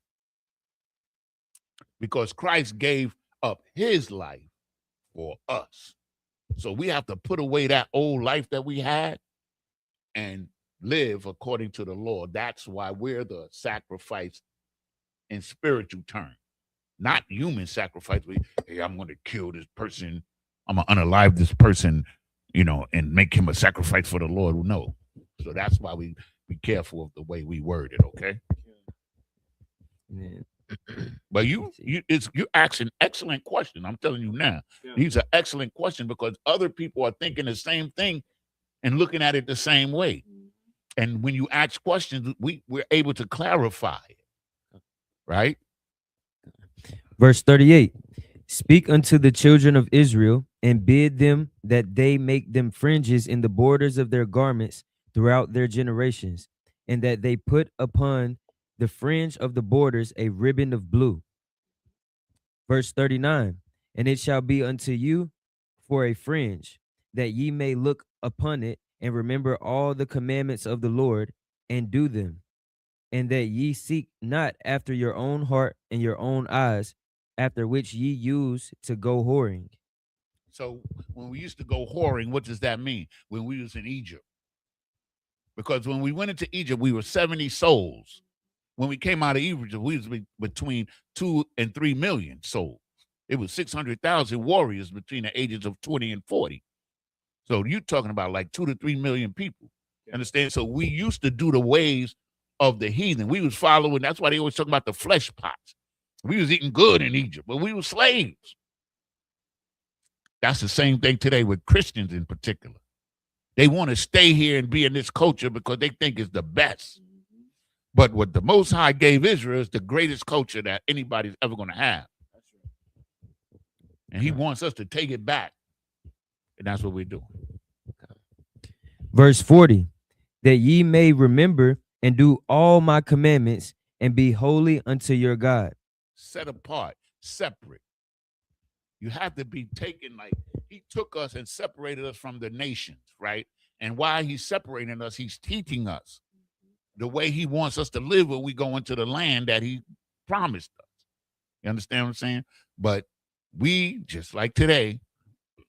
because Christ gave up his life for us. So we have to put away that old life that we had and live according to the Lord. That's why we're the sacrifice in spiritual terms, not human sacrifice. Hey, I'm going to kill this person. I'm going to unalive this person, and make him a sacrifice for the Lord. No. So that's why we be careful of the way we word it, okay? Yeah. But you ask an excellent question. I'm telling you now. Yeah. These are excellent questions because other people are thinking the same thing and looking at it the same way. And when you ask questions, we're able to clarify it. Right? Verse 38. Speak unto the children of Israel and bid them that they make them fringes in the borders of their garments throughout their generations, and that they put upon the fringe of the borders a ribbon of blue. Verse 39. And it shall be unto you for a fringe, that ye may look upon it and remember all the commandments of the Lord and do them, and that ye seek not after your own heart and your own eyes, after which ye use to go whoring. So when we used to go whoring, what does that mean? When we was in Egypt. Because when we went into Egypt, we were 70 souls. When we came out of Egypt, we was between 2 and 3 million souls. It was 600,000 warriors between the ages of 20 and 40. So you're talking about like 2 to 3 million people. Understand? So we used to do the ways of the heathen. We was following. That's why they always talk about the flesh pots. We was eating good in Egypt, but we were slaves. That's the same thing today with Christians in particular. They want to stay here and be in this culture because they think it's the best. But what the Most High gave Israel is the greatest culture that anybody's ever going to have. And he wants us to take it back. And that's what we're doing. Verse 40. That ye may remember and do all my commandments and be holy unto your God. Set apart, separate. You have to be taken, like he took us and separated us from the nations, right? And while he's separating us, he's teaching us the way he wants us to live when we go into the land that he promised us. You understand what I'm saying? But we, just like today,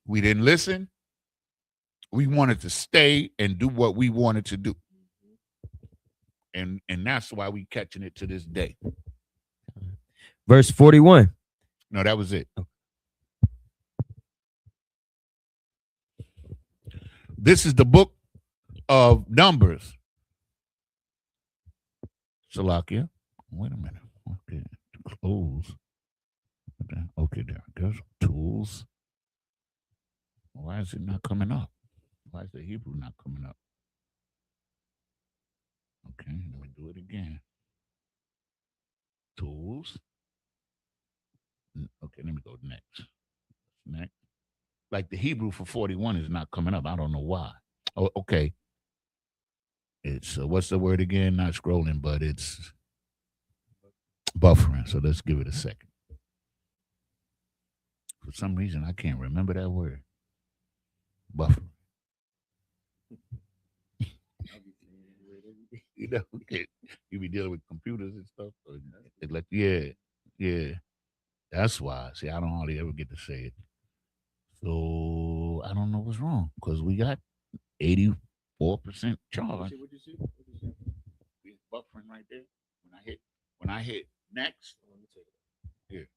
we didn't listen. We wanted to stay and do what we wanted to do. And that's why we catching it to this day. Verse 41. No, that was it. This is the book of Numbers. Salakia. Wait a minute. Okay. Close. Okay, there. There's tools. Why is it not coming up? Why is the Hebrew not coming up? Okay, let me do it again. Tools. Okay, let me go next. Next. Like the Hebrew for 41 is not coming up. I don't know why. Oh, okay. It's what's the word again? Not scrolling, but it's buffering. So let's give it a second. For some reason, I can't remember that word. Buffering. You be dealing with computers and stuff. Like, yeah. That's why. See, I don't hardly ever get to say it. So I don't know what's wrong because we got 84% charge. What you see? It's buffering right there. When I hit next, here.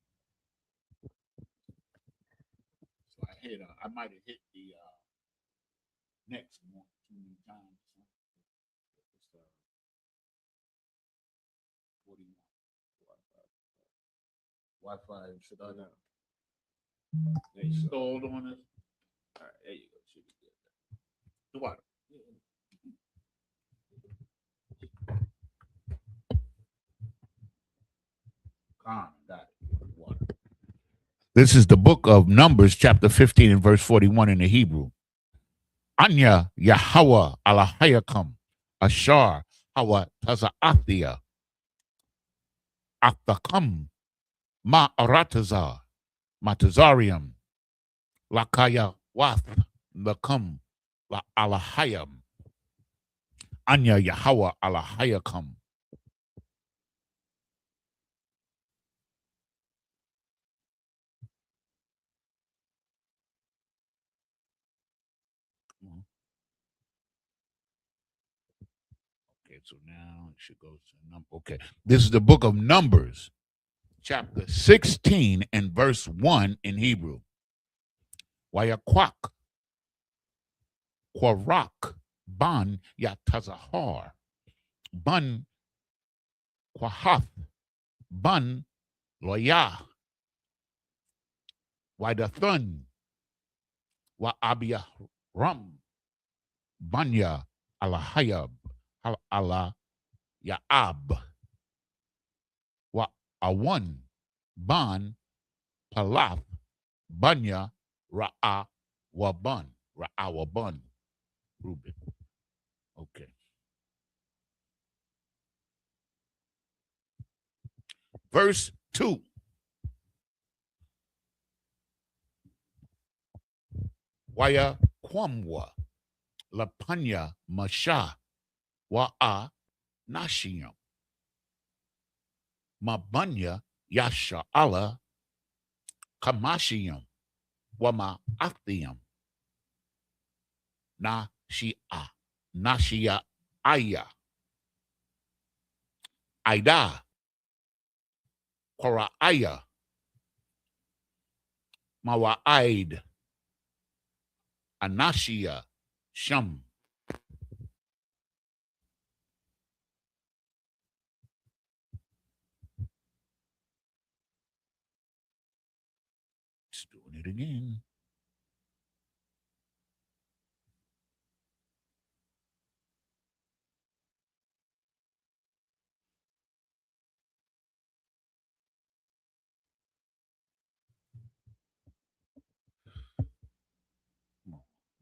So I might have hit the next one too many times. Wi-Fi should I know? Installed on it. All right, there you go. Should be good. What? Got it. Wow. This is the book of Numbers, chapter 15 and verse 41 in the Hebrew. Anya Yahweh Alahayakam Ashar Hawa Tazaathia Athakam Ma Aratazar Matazarium Lakaya Wath Lakam La Alahayam Anya Yahweh Alahayakam. Okay, so now it should go to number. Okay, this is the book of Numbers, chapter 16 and verse 1 in Hebrew. Wayakwak, Kwarak, Ban Yatazahar, Ban Kwahath, Ban Loyah, Wadathun, Wa Abia Ram, Banya Alahayab, Allah Yaab, Wa Awan, Ban Palaf, Banya Ra'a Waban, Ra'a Waban, Reuben. Okay. Verse 2. Waya Kwamwa, Lapanya Masha, Wa'a Nashiyam, Mabanya Yasha Allah, Kamashiyam, Wama Athiyam, Nashia, Nashia Aya, Aida, Kora'aya, Mawa'aid, Anashia, Sham. Just doing it again.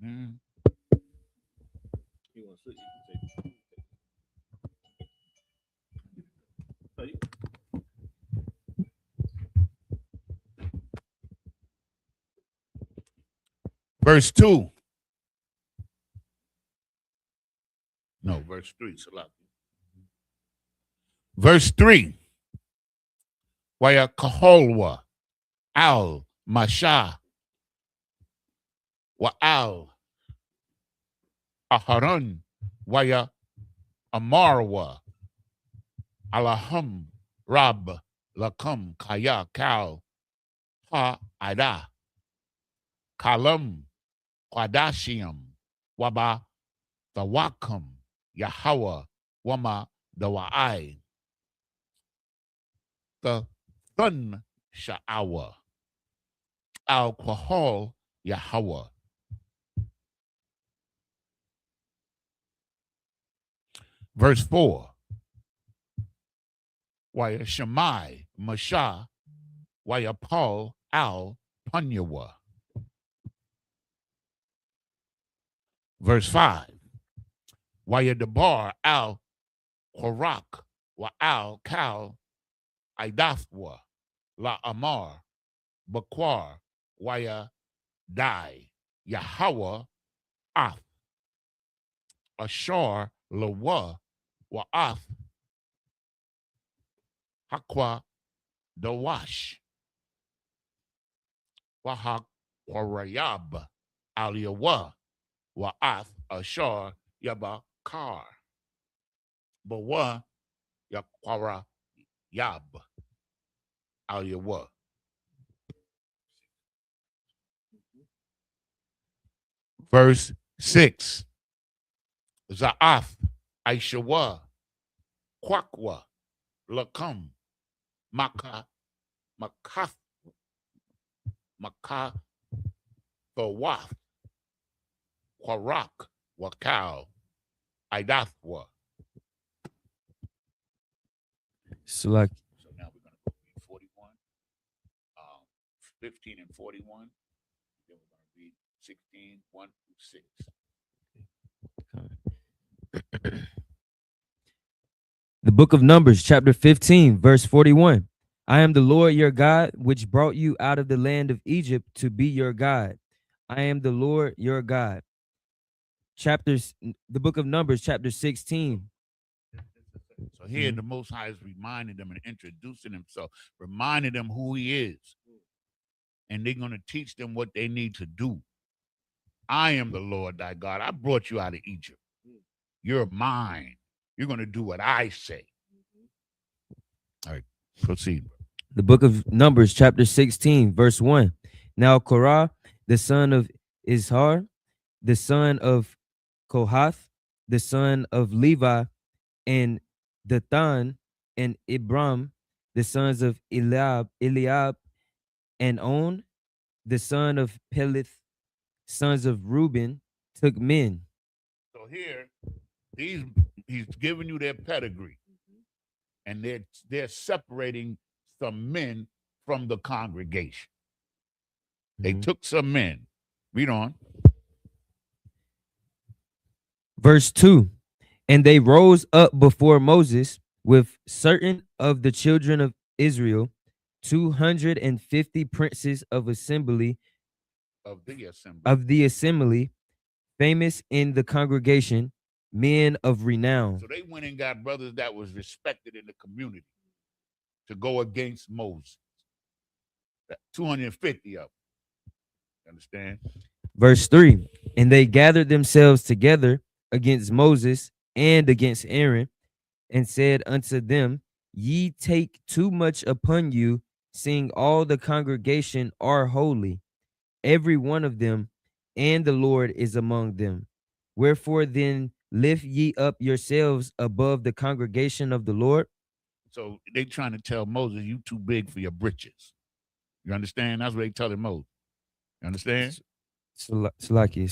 Mm. You want to sleep? Verse 2. No, verse 3. Verse 3. Waya Kaholwa, Al Masha, Wa Al Aharon, Waya Amarwa, Alahum, Rab, Lakam, Kaya, Kal, Ha Ada, Kalam, Kwadashiam, Waba, Tawakam, Yahweh, Wama, Dawai, the Thun Sha'awa, Al Kwahol, Yahweh. Verse 4. Waya Shemai, Masha, Waya Paul, Al Punyawa. Verse 5. Waya Debar, Al Korak, Wa Al Kal, Idathwa, La Amar, Bakwar, Waya Dai, Yahweh, Ath, Ashar, Lawa, Wa'ath, Hakwa, Dawash, Wahak, Warayab, Aliyawa, Wa'ath, Ashar, Yabakar, Bawa, Yakwara, Yab, Aliyawa. Verse 6. Za'ath, Aishawa, Kwakwa, Lakam, Maka, Makath, Maka, Bawath, Kwarak, Wakal, Idathwa. So like So now we're going to go to 41. 15 and 41. Then we're going to read 16, 1 through 6. The book of Numbers, chapter 15, verse 41. I am the Lord your God, which brought you out of the land of Egypt to be your God. I am the Lord your God. The book of Numbers, chapter 16. So here the Most High is reminding them and introducing himself, reminding them who he is. And they're going to teach them what they need to do. I am the Lord thy God. I brought you out of Egypt. You're mine. You're going to do what I say. All right, proceed. The book of Numbers, chapter 16, verse 1. Now Korah, the son of Izhar, the son of Kohath, the son of Levi, and Dathan and Ibram, the sons of Eliab, and On, the son of Peleth, sons of Reuben, took men. So here, he's giving you their pedigree, and they're separating some men from the congregation. They took some men. Read on. Verse 2. And they rose up before Moses with certain of the children of Israel, 250 princes of the assembly, famous in the congregation, men of renown. So they went and got brothers that was respected in the community to go against Moses. 250 of them. Understand? Verse 3. And they gathered themselves together against Moses and against Aaron, and said unto them, Ye take too much upon you, seeing all the congregation are holy, every one of them, and the Lord is among them. Wherefore then lift ye up yourselves above the congregation of the Lord. So they trying to tell Moses, you too big for your britches. You understand? That's what they telling Moses. You understand? Salaki.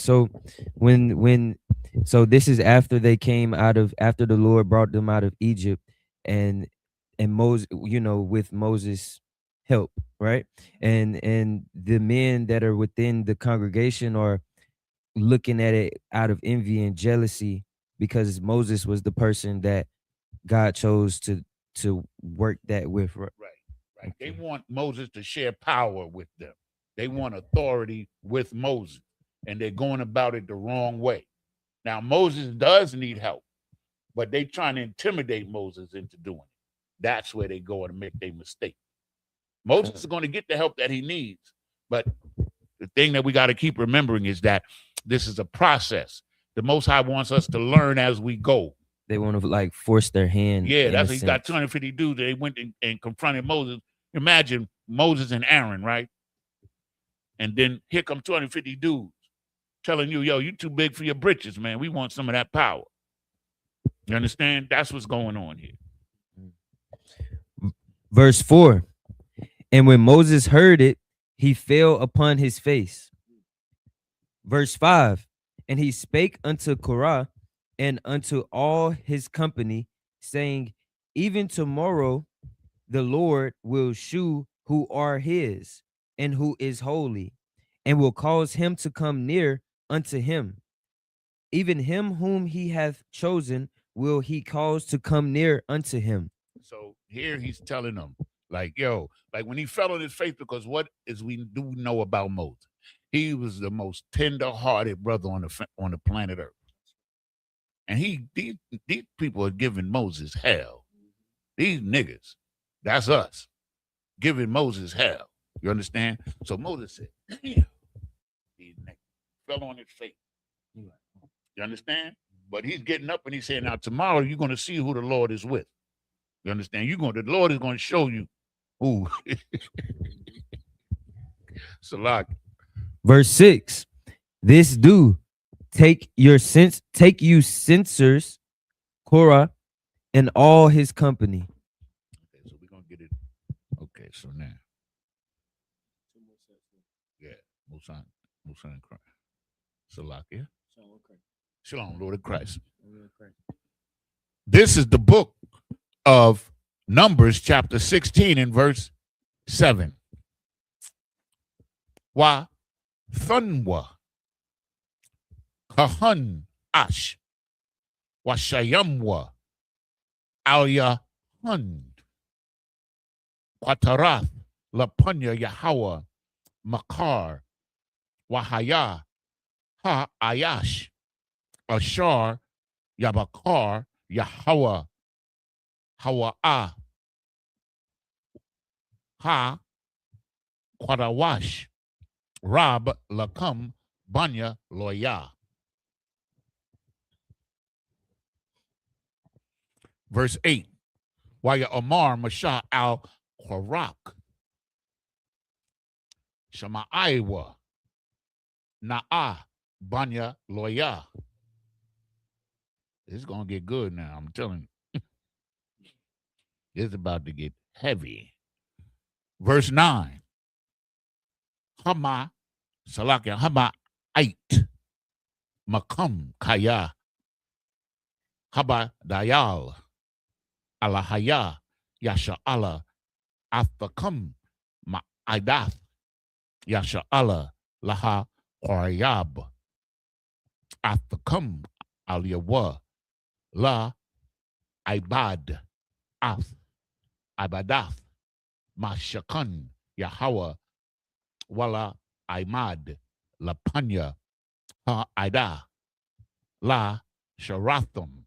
So this is after they came after the Lord brought them out of Egypt, and Moses, with Moses' help, right? And the men that are within the congregation are looking at it out of envy and jealousy, because Moses was the person that God chose to work that with. Right. Okay. They want Moses to share power with them. They want authority with Moses, and they're going about it the wrong way. Now, Moses does need help, but they trying to intimidate Moses into doing it. That's where they go and make their mistake. Moses is going to get the help that he needs, but the thing that we got to keep remembering is that this is a process. The Most High wants us to learn as we go. They want to force their hand. Yeah, that's what he's got 250 dudes. They went and confronted Moses. Imagine Moses and Aaron, right? And then here come 250 dudes telling you, yo, you too big for your britches, man. We want some of that power. You understand? That's what's going on here. Verse 4. And when Moses heard it, he fell upon his face. Verse 5. And he spake unto Korah and unto all his company, saying, Even tomorrow the Lord will shew who are his, and who is holy, and will cause him to come near unto him. Even him whom he hath chosen will he cause to come near unto him. So here he's telling them, when he fell on his face, because what is we do know about Moses? He was the most tender-hearted brother on the planet Earth. And these people are giving Moses hell. These niggas, that's us, giving Moses hell. You understand? So Moses said, damn, these niggas fell on his face. You understand? But he's getting up and he's saying, now tomorrow you're going to see who the Lord is with. You understand? The Lord is going to show you who. Salak. Verse 6. This do take you censors, Korah, and all his company. Okay, so we're going to get it. Okay, so now. Yeah, Musan and Christ. Salak, yeah? Shalom, Lord of Christ. This is the book of Numbers, chapter 16 and verse 7. wa thunwa, kahun ash, wa shayamwa, alya hun, Quatarath, Lapunya Yahweh, Makar, Wahaya, Ha Ayash, Ashar, Yabakar, Yahweh, Hawa'ah, Ha, Quadawash, Rab, Lakam, Banya, Loya. Verse 8, Waya Omar, Mashah al Qarak, Shama'aiwa, Na'ah, Banya, Loya. It's going to get good now, I'm telling you. It's about to get heavy. Verse 9. Hama, Salakia, Hama, Ait, Makam, Kaya, Haba, Dayal, Alahaya, Yasha Allah, Afakam, Ma'aidath, Yasha Allah, Laha, Qorayab, Afakam, Aliyawa, La, Ibad, Af, Ibadath, Mashakan, Yahweh, Wala, Imad, Lapanya, Ha, Ida, La, Sharatham.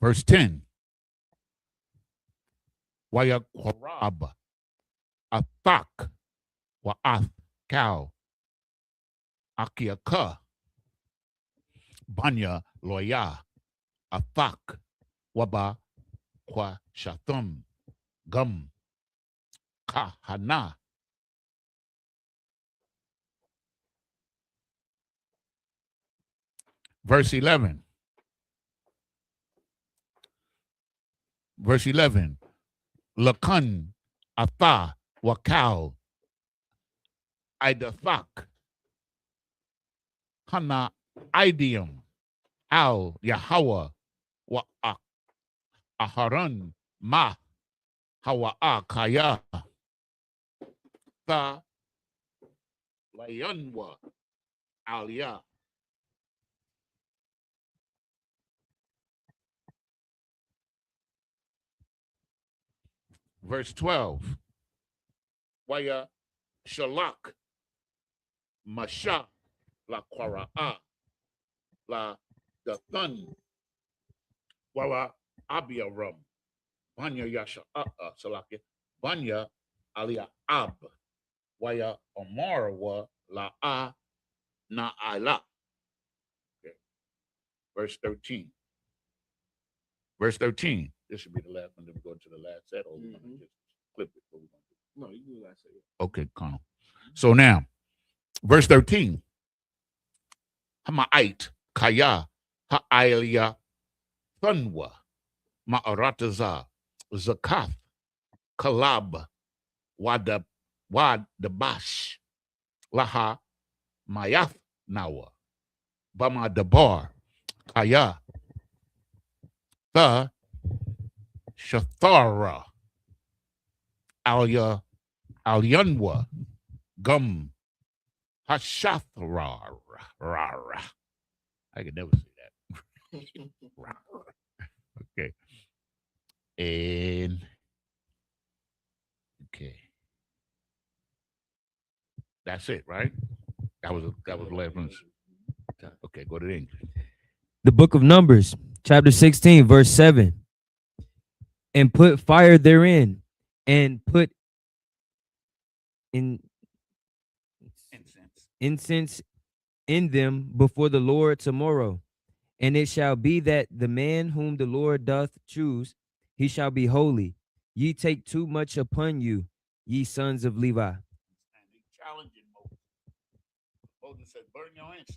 Verse 10. Waya Qorab, Athak, Wa'ath, Cow, Akiaka, Banya, Loya, Athak, Waba, Kwa Shathum, Gum, Kahana. Verse 11. Verse 11. Lakan, Atha, Wakal, Idathak, Hana, Idium, Al, Yahweh, Wa Aharon, Ma, Hawa'a, Kaya, Tha, Layanwa, Aliyah. Verse 12. Waya Shalak, Masha, La Quara'a, La Dathan, Wala Abiaram, Banya Yasha, Salaki, Banya Alia Ab, Waya Omarwa, La A, Na Ala. Okay. Verse 13. Verse 13. This should be the last one. Then we go to the last set, or we're going to just clip it. What we going to do? No, you do the last set. Okay, Colonel. So now, verse 13. Hama'ait, Kaya, Ha'alia, Thunwa, Ma'arataza, Zakath, Kalab, Wadabash, Laha, Mayath Nawa, Bama Dabar, Kaya, The Shathara, Alyanwa, Gum, Hashathra. I can never say that. Okay. And okay. That's it, right? That was the last one. Okay, go to the English. The book of Numbers, chapter 16, verse 7. And put fire therein, and put incense in them before the Lord tomorrow. And it shall be that the man whom the Lord doth choose, he shall be holy. Ye take too much upon you, ye sons of Levi. And he challenging Moses. Moses said, burn your incense.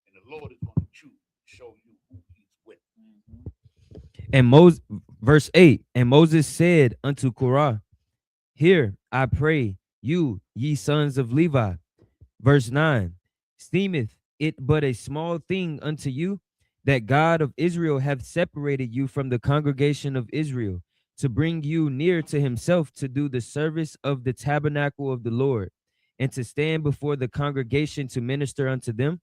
And the Lord is going to choose, show you who he's with. And Moses, verse 8, and Moses said unto Korah, hear, I pray you, ye sons of Levi. Verse 9, seemeth it but a small thing unto you that God of Israel hath separated you from the congregation of Israel, to bring you near to himself, to do the service of the tabernacle of the Lord, and to stand before the congregation to minister unto them.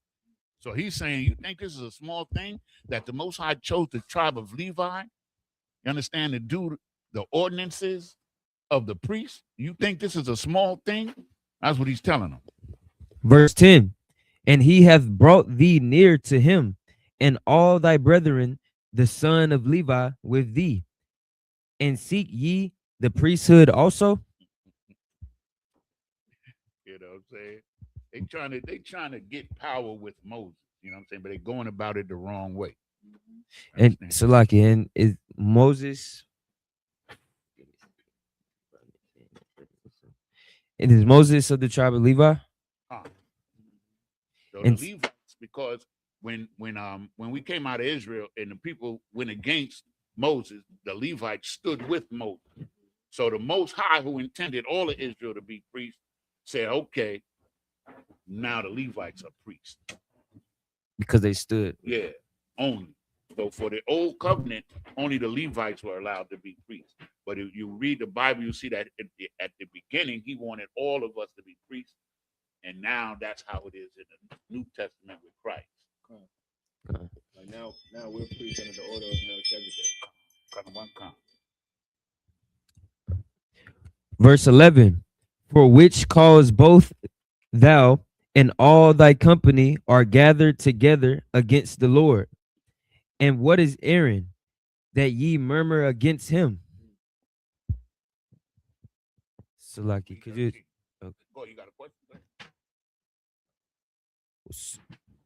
So he's saying, you think this is a small thing that the Most High chose the tribe of Levi, you understand, to do the ordinances of the priests? You think this is a small thing? That's what he's telling them. Verse 10, and he hath brought thee near to him, and all thy brethren, the son of Levi, with thee. And seek ye the priesthood also? You know what I'm saying? They trying to get power with Moses, you know what I'm saying? But they're going about it the wrong way. And Salaki, and is Moses, it is Moses of the tribe of Levi? So And the Levites, because when we came out of Israel and the people went against Moses, the Levites stood with Moses. So the Most High, who intended all of Israel to be priests, said, okay, now the Levites are priests. because they stood. Yeah, only. So for the old covenant, only the Levites were allowed to be priests. But if you read the Bible, you see that at the beginning, he wanted all of us to be priests. And now that's how it is in the New Testament with Christ. Like now we're priests under the order of Melchizedek. Verse 11, for which cause both thou and all thy company are gathered together against the Lord. And what is Aaron, that ye murmur against him? Salaki, could you? Okay. Oh, you got a question?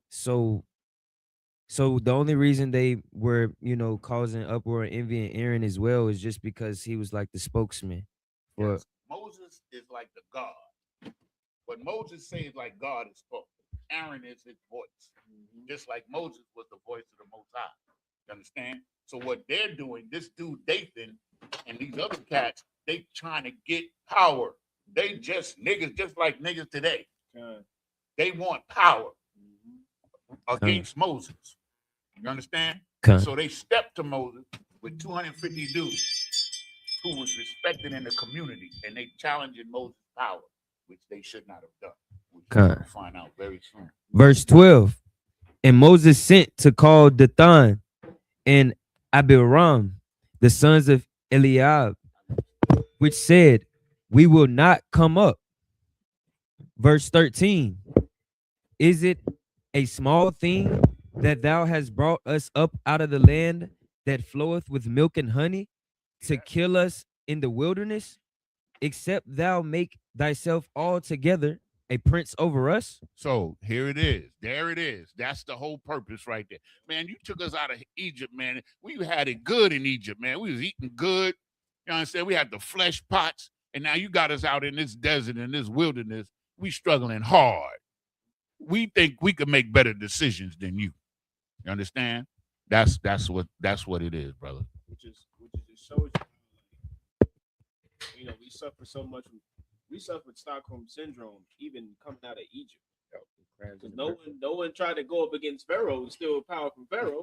So the only reason they were, causing uproar and envy and Aaron as well is just because he was like the spokesman. Yes. Moses is like the God. What Moses says like God is spoken. Aaron is his voice. Just like Moses was the voice of the Most High. You understand? So what they're doing, this dude Dathan and these other cats, they trying to get power. They just niggas, just like niggas today. They want power against Moses. You understand? So they stepped to Moses with 250 dudes who was respected in the community, and they challenging Moses' power, which they should not have done. Which we'll find out very soon. Verse 12, and Moses sent to call Dathan and Abiram, the sons of Eliab, which said, we will not come up. Verse 13, is it a small thing that thou hast brought us up out of the land that floweth with milk and honey, to kill us in the wilderness, except thou make thyself altogether a prince over us? So here it is. There it is. That's the whole purpose right there. Man, you took us out of Egypt, man. We had it good in Egypt, man. We was eating good. You understand? We had the flesh pots. And now you got us out in this desert, in this wilderness. We struggling hard. We think we could make better decisions than you. You understand? That's what it is, brother. Which just shows you, we suffer so much. We suffered Stockholm syndrome even coming out of Egypt. Because no one tried to go up against Pharaoh and steal power from Pharaoh.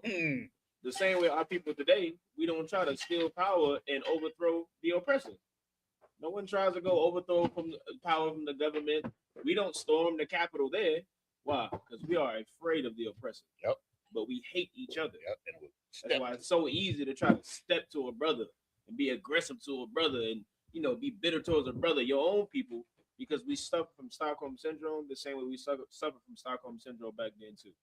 The same way our people today, we don't try to steal power and overthrow the oppressor. No one tries to go overthrow from power from the government. We don't storm the Capitol there. Why? Because we are afraid of the oppressor. Yep. But we hate each other. Yep. That's why it's so easy to try to step to a brother and be aggressive to a brother and be bitter towards a brother, your own people, because we suffer from Stockholm syndrome the same way we suffer from Stockholm syndrome back then too.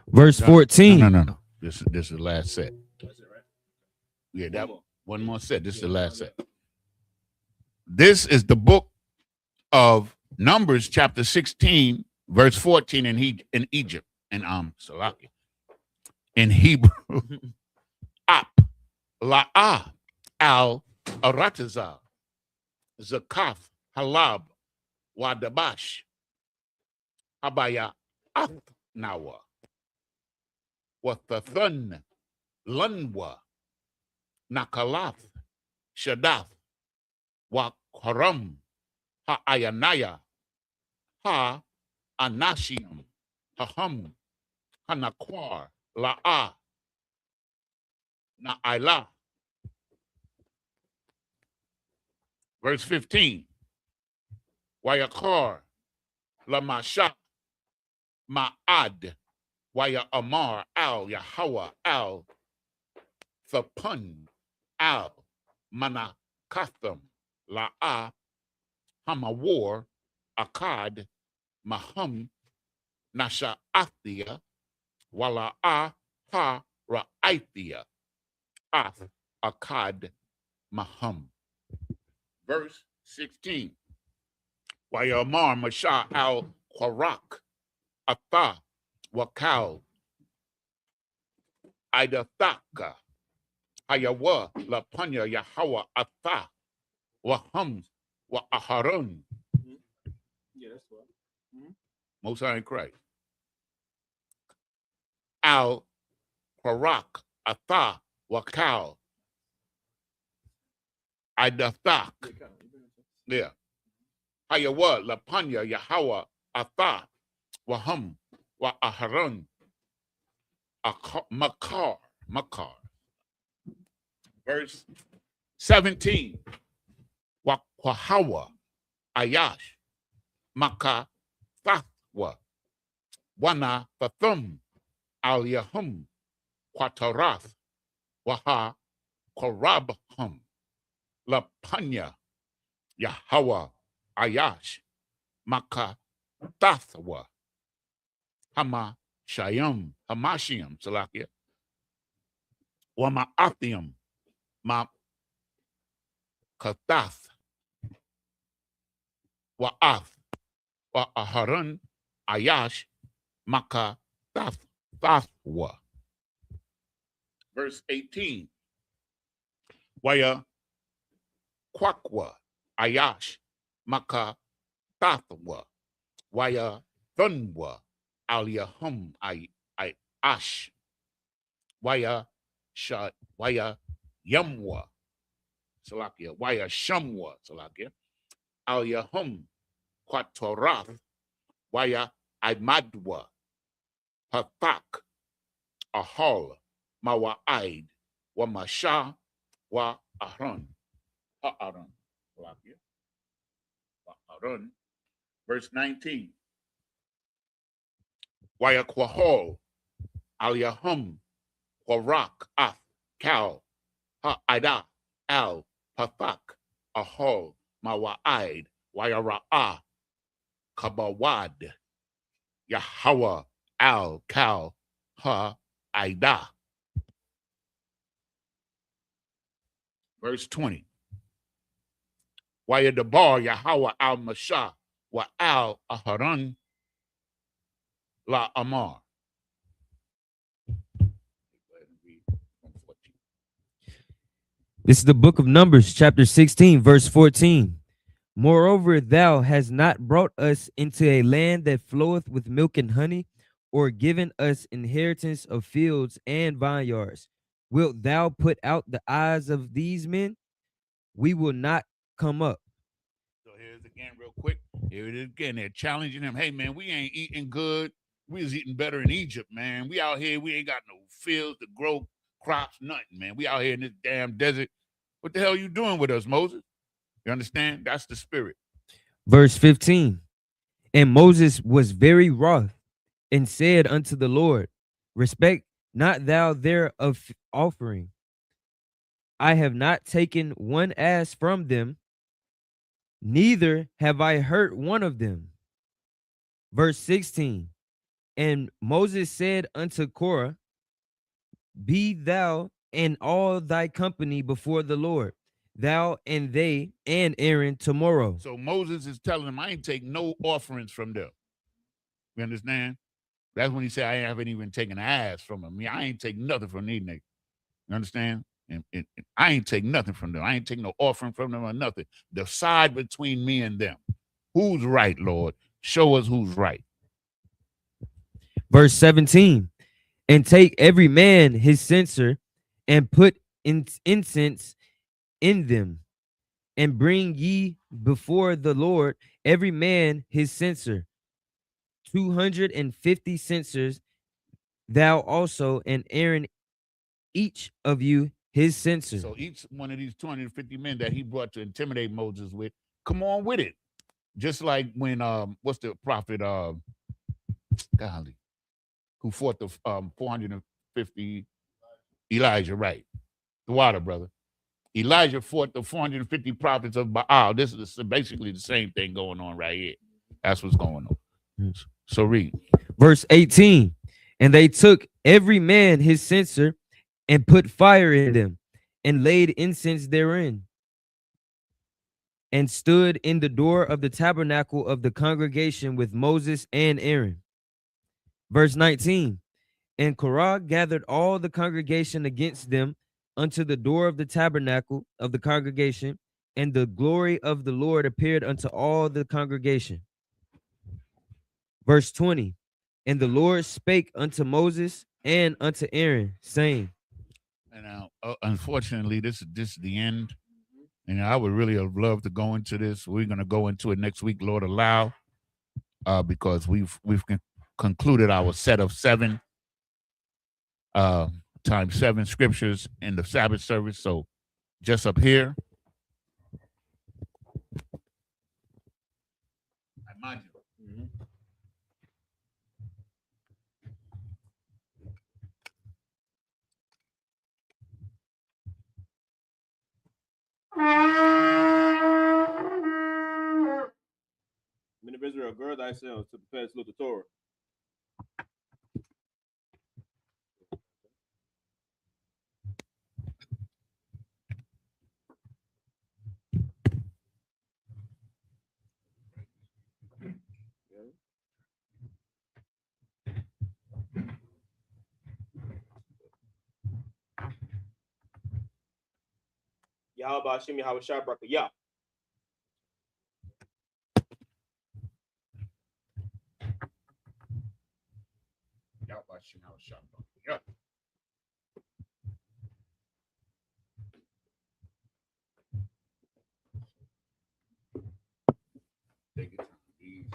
Verse 14. No. This is the last set. That's it, right? Yeah, that one more set. This is the last set. This is the book of Numbers, chapter 16, verse 14 in Egypt, and Salaki. In Hebrew, Ap, La'ah, Al Aratazah, Zakaf, Halab, Wadabash, Abaya, Nawa, Wathathun, Lunwa, Nakalath, Shadath, Wakaram, Ha'ayanaya, Ha Anashim, Haham, Hanakwar, La'a, Na'ila. Verse 15. Wayakar, Lamasha, Ma'ad, Waya Amar, Al, Yahweh, Al, Thapun, Al, Manakatham, La'a, Hamawar, Akkad, Maham, Nasha'athia, Wala'a, Ha, Ra'aithia, Ath, Akkad, Maham. Verse 16. Wayamar, Masha, Al, Qarak, Atha, Wakal, Idathaka, Hayawa, Lapanya, Yahawa, Atha, Waham, Wa Aharon. Yeah, that's what. Most High in Christ. Al, Qarak, Atha, Wakal, Idathak. Yeah. Hayawa, Lapanya, Yahawa, Atha, Waham, Wa Aharon, Makar. Verse 17. Wahawa, Ayash, Maka, Fathwa, Wana, Fathum, Al Yahum, Quatarath, Waha, Korabhum, Lapanya, Yahawa, Ayash, Maka, Tathwa, Hama, Shayam, Hamashiam, Salakia, Wama Athium, Ma Katath, Wa'ath, Wa'aharan, Ayash, Maka, Tathwa. Verse 18. Waya Kwakwa, Ayash, Maka, Tathwa, Waya Thunwa, Aliyahum, Ash, Waya Yamwa, Salakia, Waya Shamwa, Salakia, Aliyahum, Quatorath, Waya Imadwa, Hathak, Ahal, Mawa'id, Wamasha, Wa Ahron, Ha'aron, Salakia, Ha'aron. Verse 19. Waya Quahol, Aliyahum, Quarak, Ath, Kal, Ha'ida, Al, Pathak, Ahol, Mawa'id, Waya Ra'ah, Kabawad, Yahweh, Al, Kal, Ha'ida. Verse 20. Waya Dabar, Yahweh, Al Masha, Wa Al Aharon, La Amar. This is the book of Numbers, chapter 16, verse 14. Moreover, thou hast not brought us into a land that floweth with milk and honey, or given us inheritance of fields and vineyards. Wilt thou put out the eyes of these men? We will not come up. So here's again, real quick. Here it is again. They're challenging him. Hey, man, we ain't eating good. We was eating better in Egypt, man. We out here, we ain't got no fields to grow crops, nothing, man. We out here in this damn desert. What the hell you doing with us, Moses? You understand? That's the spirit. Verse 15. And Moses was very wroth, and said unto the Lord, respect not thou their of offering. I have not taken one ass from them, neither have I hurt one of them. Verse 16. And Moses said unto Korah, be thou and all thy company before the Lord, thou and they and Aaron tomorrow. So Moses is telling him, I ain't take no offerings from them. You understand? That's when he said, I haven't even taken an ass from them. I ain't take nothing from these niggas. You understand? And I ain't take nothing from them. I ain't take no offering from them or nothing. Decide between me and them. Who's right, Lord? Show us who's right. Verse 17. And take every man his censer, and put incense in them, and bring ye before the Lord every man his censer, 250 censers, thou also and Aaron, each of you his censer. So each one of these 250 men that he brought to intimidate Moses with, come on with it. Just like when what's the prophet golly, who fought the 450 Elijah, right? The water brother. Elijah fought the 450 prophets of Baal. This is basically the same thing going on right here. That's what's going on. So read. Verse 18. And they took every man his censer and put fire in them and laid incense therein and stood in the door of the tabernacle of the congregation with Moses and Aaron. Verse 19. And Korah gathered all the congregation against them unto the door of the tabernacle of the congregation, and the glory of the Lord appeared unto all the congregation. Verse 20. And the Lord spake unto Moses and unto Aaron, saying. And now, unfortunately, this is the end. And I would really have loved to go into this. We're going to go into it next week, Lord allow, because we've concluded our set of 7 times 7 scriptures in the Sabbath service. So just up here. Imagine. Men of Israel, gird thyself to prepare to salute the Torah. Yahweh Hashem Yahweh Shai Barak Yah. Take it easy.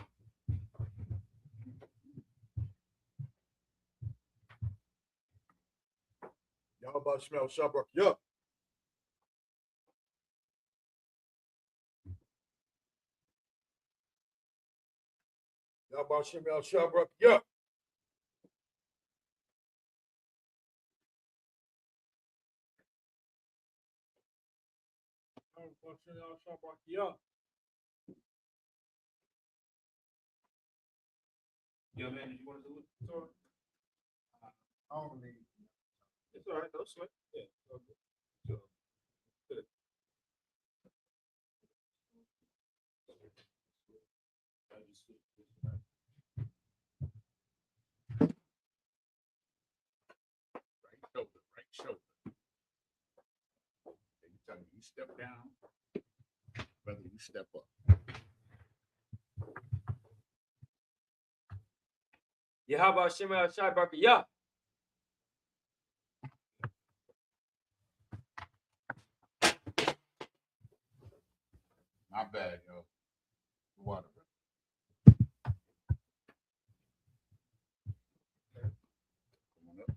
Yahweh Shemel Shabrak, yeah. Yahweh Shemel Shabrak, yeah. Yahweh Shemel Shabrak, yeah. Yo, man, did you want to salute the Torah? I don't need. It's all right, don't sweat. Yeah, okay. So, good. Right shoulder. They tell you step down, brother, you step up. Yahweh Shemel Shai Barak Yah. Not bad, yo. Water. Come on up.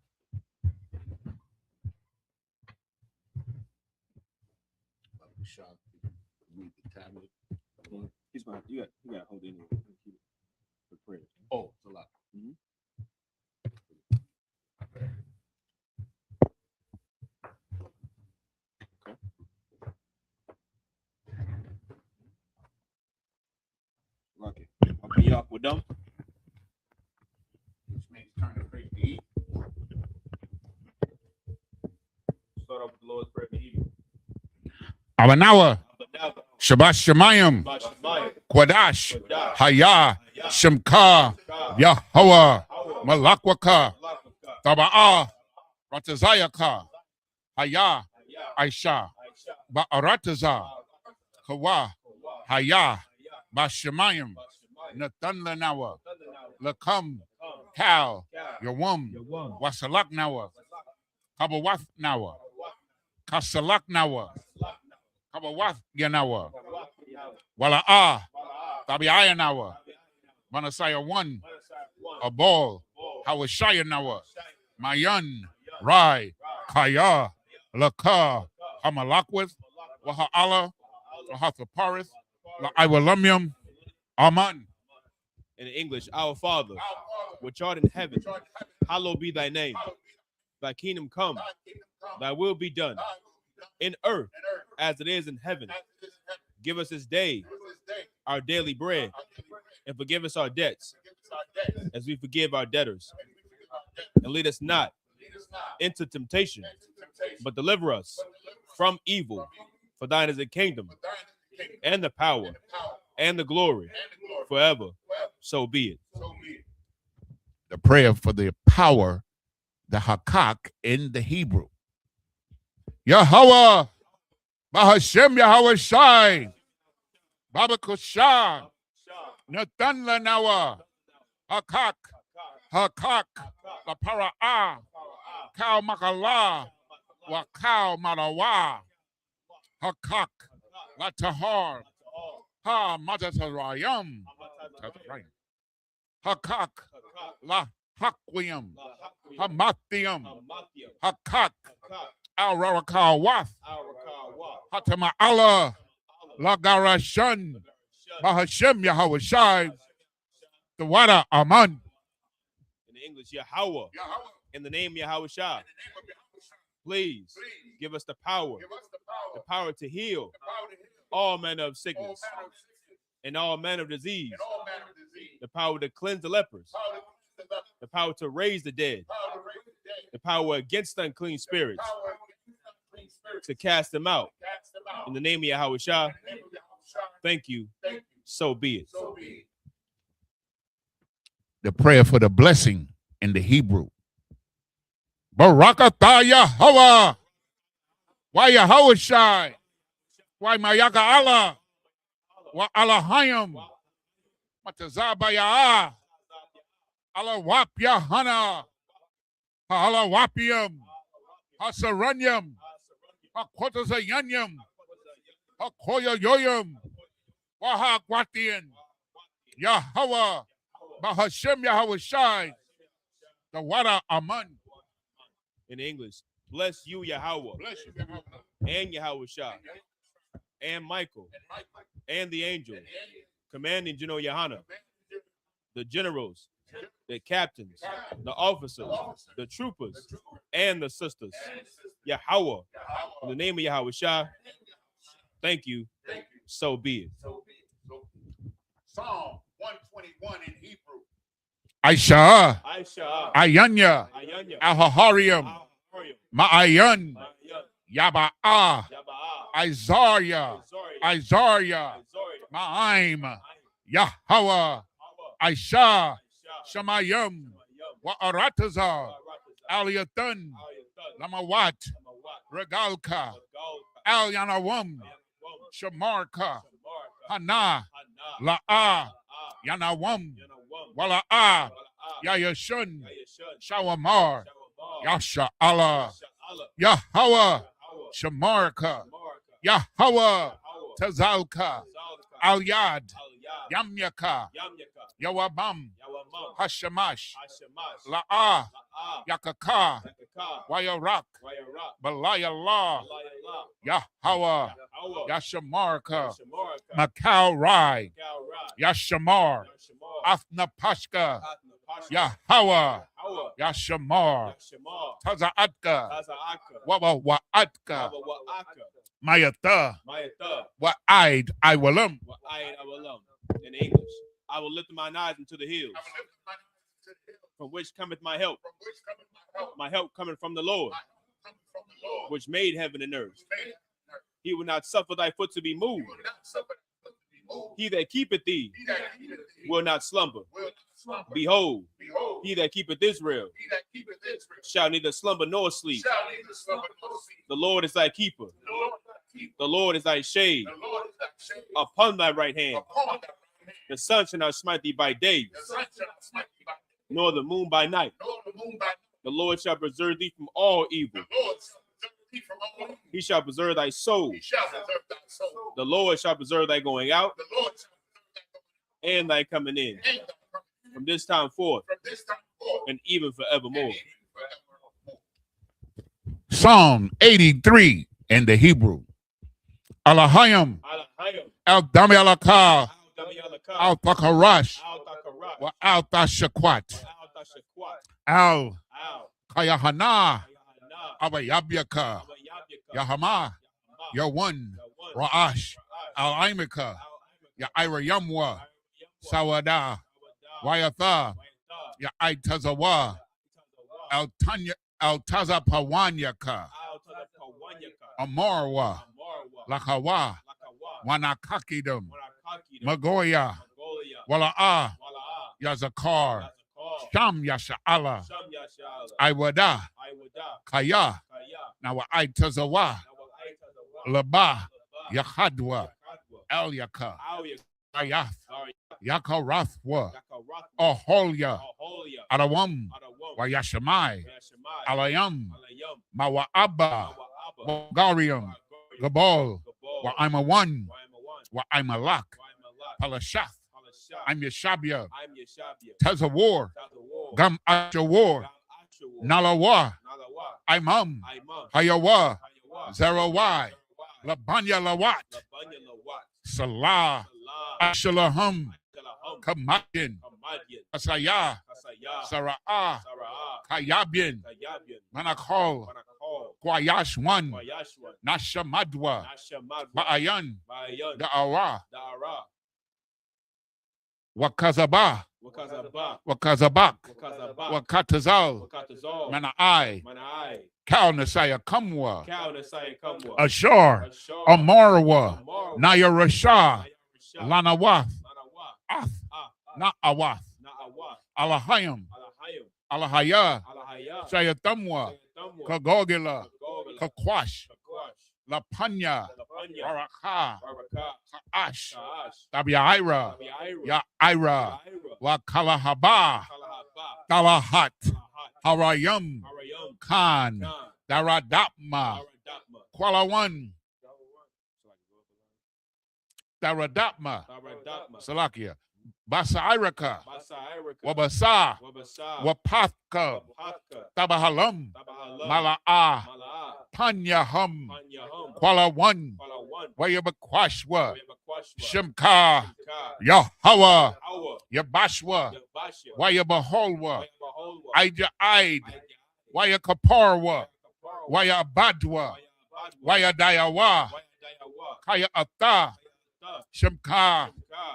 Love the shop. Read the tablet. He's fine. You got to hold it anyway. For prayer. Oh, it's a lot. Okay. I'll be off with them. Which means turn to face the east. Start off with the Lord's Prayer for evening. Abanawa, Abanawa, Shabbat Shemayim, Bashamayim, Quadash, Kodash, Haya, Shemka, Yahweh, Malakwaka, Taba'ah, Ratazayaka, Haya, Aisha, Ba'arataza, Kawa, Haya, Bashamayim, Nathan Lanawa, Lakam, Kal, Yawum, Wasalak Nawa, Kabawath Nawa, Kasalak Nawa, Kabawath Yanawa, Wala'ah, Tabi'aya Nawa, Manasaya 1, Abol, Hawashaya Nawa, Mayan, Rai, Kaya, Laka, Hamalakwith, Waha'ala, Wahathaparis, Iwalumium, Aman. In English, our Father, which art in heaven, hallowed be thy name. Thy kingdom come, thy will be done in earth as it is in heaven. Give us this day our daily bread, and forgive us our debts as we forgive our debtors. And lead us not into temptation, but deliver us from evil. For thine is the kingdom and the power and the glory forever. So be it. The prayer for the power, the hakak in the Hebrew. Yahweh, Bahashem Yahweh Shai, Baba Kusha, Nathan Lanawa, Hakak, Hakak, La Para'a, Kau Makala, Wakau Marawa, Hakak, La Tahar, Ha Matasarayam, Hakak, La Hakwiyam, Hamathium, Hakak, Al Rawakawath, Hatama Allah, Lagarashan, Bahashem Yahweh Shai, the Wada Aman. In English, Yahweh. In the name of Yahweh Shai. Please give us the power to heal all manner of sickness and all manner of disease, the power to cleanse the lepers, the power to raise the dead, the power against unclean spirits, to cast them out. In the name of Yahweh Shai, thank you. So be it. The prayer for the blessing in the Hebrew. Barakatah Yahweh. Why Yahweh Shai? Why Mayaka Allah? Wa Allahayim. Matazabaya. Allah Wap Yahana. Allah Wapium. Hasaranyam. Hakotazayanyam. Hakoya Yoyam. Wahakwatian. Yahweh. Bahashem Yahweh Shai. The Wada Aman. In English, bless you, Yahweh, and Yahweh Shai, and Michael, and the angels, commanding General Yohana, the generals, the captains, the officers, the troopers, and the sisters. Yahweh, in the name of Yahweh Shai, thank you. So be it. Psalm 121 in Hebrew. Aisha, Ayanya, Ahaharium, Ma'ayan, Yaba'a, Isaiah, Ma'aim, Yahweh, Aisha, Shamayim, Wa'arataza, Aliatan, Lamawat, Regalka, Al Yanawam, Shamarka, Hana, La'a, Yanawam, Wala'a, Yayashun, Shawamar, Yasha Allah, Yahweh, Shamarka, Yahweh, Tazalka, Al Yad, Yamyaka, Yawabam, Hashamash, La'a, Yakaka, Wayarak, Balayallah, Yahweh, Yashamarka, Macau Rai, Yashamar, Afnapashka, Yahweh, Yashamar, Tazaatka, Wa'atka, Mayata, Wa'aid, Iwalam. In English, I will lift my eyes into the hills, from which cometh my help. My help cometh from the Lord, which made heaven and earth. He will not suffer thy foot to be moved. He that keepeth thee will not slumber. Behold, he that keepeth Israel shall neither slumber nor sleep. The Lord is thy keeper. The Lord is thy shade upon thy right hand. The sun shall not smite thee by day, nor the moon by night. The Lord shall preserve thee from all evil. He shall preserve thy soul. The Lord shall preserve thy going out and thy coming in, from this time forth and even forevermore. Psalm 83 in the Hebrew. Alahayim, Al Dami Alaka, Al Takarash, Wa Al Tashakwat, Al Kayahana, Abayabyaka, Yahama, Yawan, Ra'ash, Al Aimika, Ya Ira Yamwa, Sawada, Wayatha, Ya Aitazawa, Al Tanya, Al Tazapawanyaka, Amarwa, Lakawa, Wanakakidum, Magoya, Wala'a, Yazakar, Sham Yasha'ala, Iwada, Kaya, Nawa Aitazawa, Laba, Yahadwa, El Yaka, Ayath, Yakarathwa, Oholya, Arawam, Wayashamai, Alayam, Mawa'aba, Garium, Gabal, Wa I'm a one, Wa I'm a lock, Palashath, I'm Yeshabia, Tezawar, Gam Ashawar, Nalawa, Imam, Hayawa, Zerawai, Labanya Lawat, Salah, Ashalahum, Kamakin, Asaya, Sara'ah, Kayabin, Manakol, Kwayash one, Nashamadwa, Ba'ayan, Da'ara, Wakazabah, Wakazabak, Wakatazal, Mana'ai, Kal Nasaya Kamwa, Ashar, Amarwa, Naya Rasha, Lanawath, Ath, Na'awath, Alahayam, Alahaya, Sayatamwa, Kagogila, Kakwash, Lapanya, Baraka, Kaash, Tabiaira, Ya'ira, Wakalahaba, Talahat, Harayam, Khan, Daradapma, Kualawan, Daradapma, Salakia, Basairaka, Wabasa, Wapathka, Tabahalam, Mala'a, Panyahum, Kualawan, Wayabakwashwa, Shimka, Yahwa, Yabashwa, Wayabaholwa, Aida Aid, Wayakaparwa, Wayabadwa, Wayadayawa, Kaya Ata, Shimka,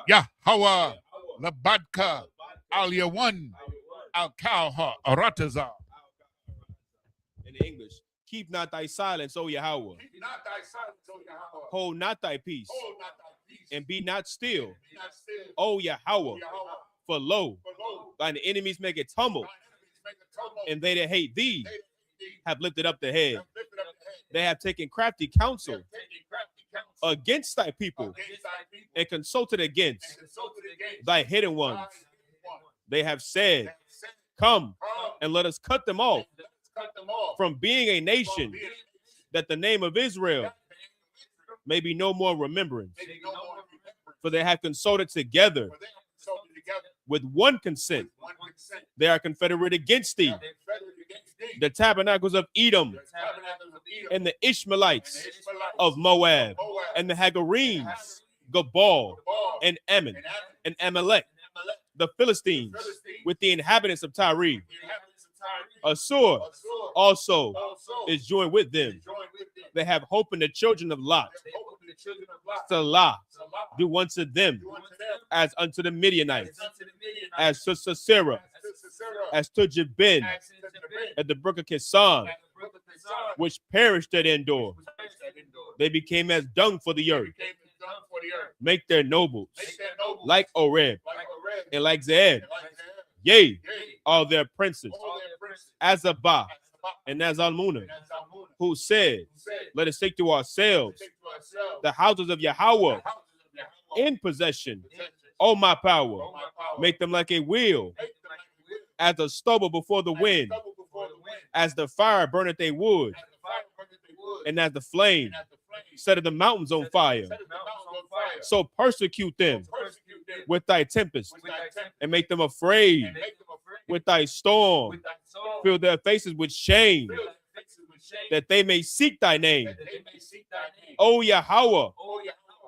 Yahwa, Labadka, Al-Yawan, Al-Kalha, Arataza. In English, keep not thy silence, O Yahweh. Hold not thy peace, and be not still, O Yahweh. For lo, thine enemies make it tumble, and they that hate thee have lifted up the head. They have taken crafty counsel against thy people, and consulted against thy hidden ones. They have said, come and let us cut them off from being a nation, that the name of Israel may be no more remembrance. For they have consulted together with one consent. They are confederate against thee, the tabernacles of Edom, and the Ishmaelites of Moab, and the Hagarenes, Gabal, and Ammon, and Amalek, the Philistines, with the inhabitants of Tyre. Assur also is joined with them. They have hope in the children of Lot. Salah, do unto them as unto the Midianites, as to Sisera, as to Jabin, at the brook of Kisan, which perished at Endor. They became as dung for the earth. Make their nobles like Oreb and like Zeb. Yea, all their princes, Azabah and Azalmunah, who said, let us take to ourselves the houses of Yahweh in possession. O my power, make them like a wheel, as a stubble before the wind, as the fire burneth a wood, and as the flame setteth the mountains on fire. So persecute them with thy tempest, and make them afraid with thy storm. Fill their faces with shame, that they may seek thy name. O Yahweh,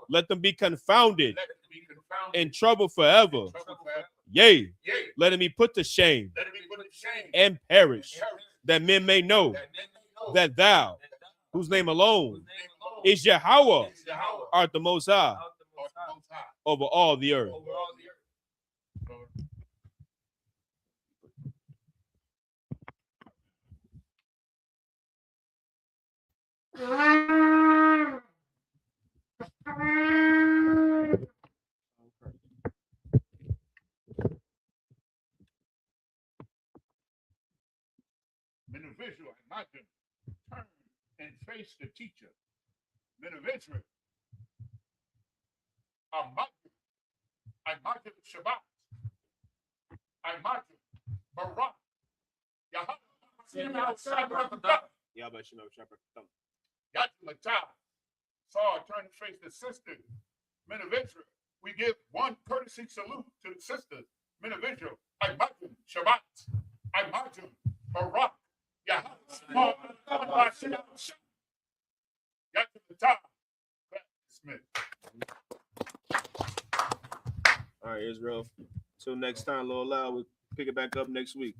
let them be confounded and troubled forever. Yea, let them be put to shame and perish, that men may know that thou, whose name alone is Yahweh, art the Most High over all the earth. Men of Israel, imagine, turn and face the teacher. Men of Israel, imagine Shabbat, imagine Barak, Saul, turn and face the sisters. Men of Israel, we give one courtesy salute to the sisters. Men of Israel, imagine Shabbat, imagine Barak. All right, Israel. Till next time, Lord, allow, we'll pick it back up next week.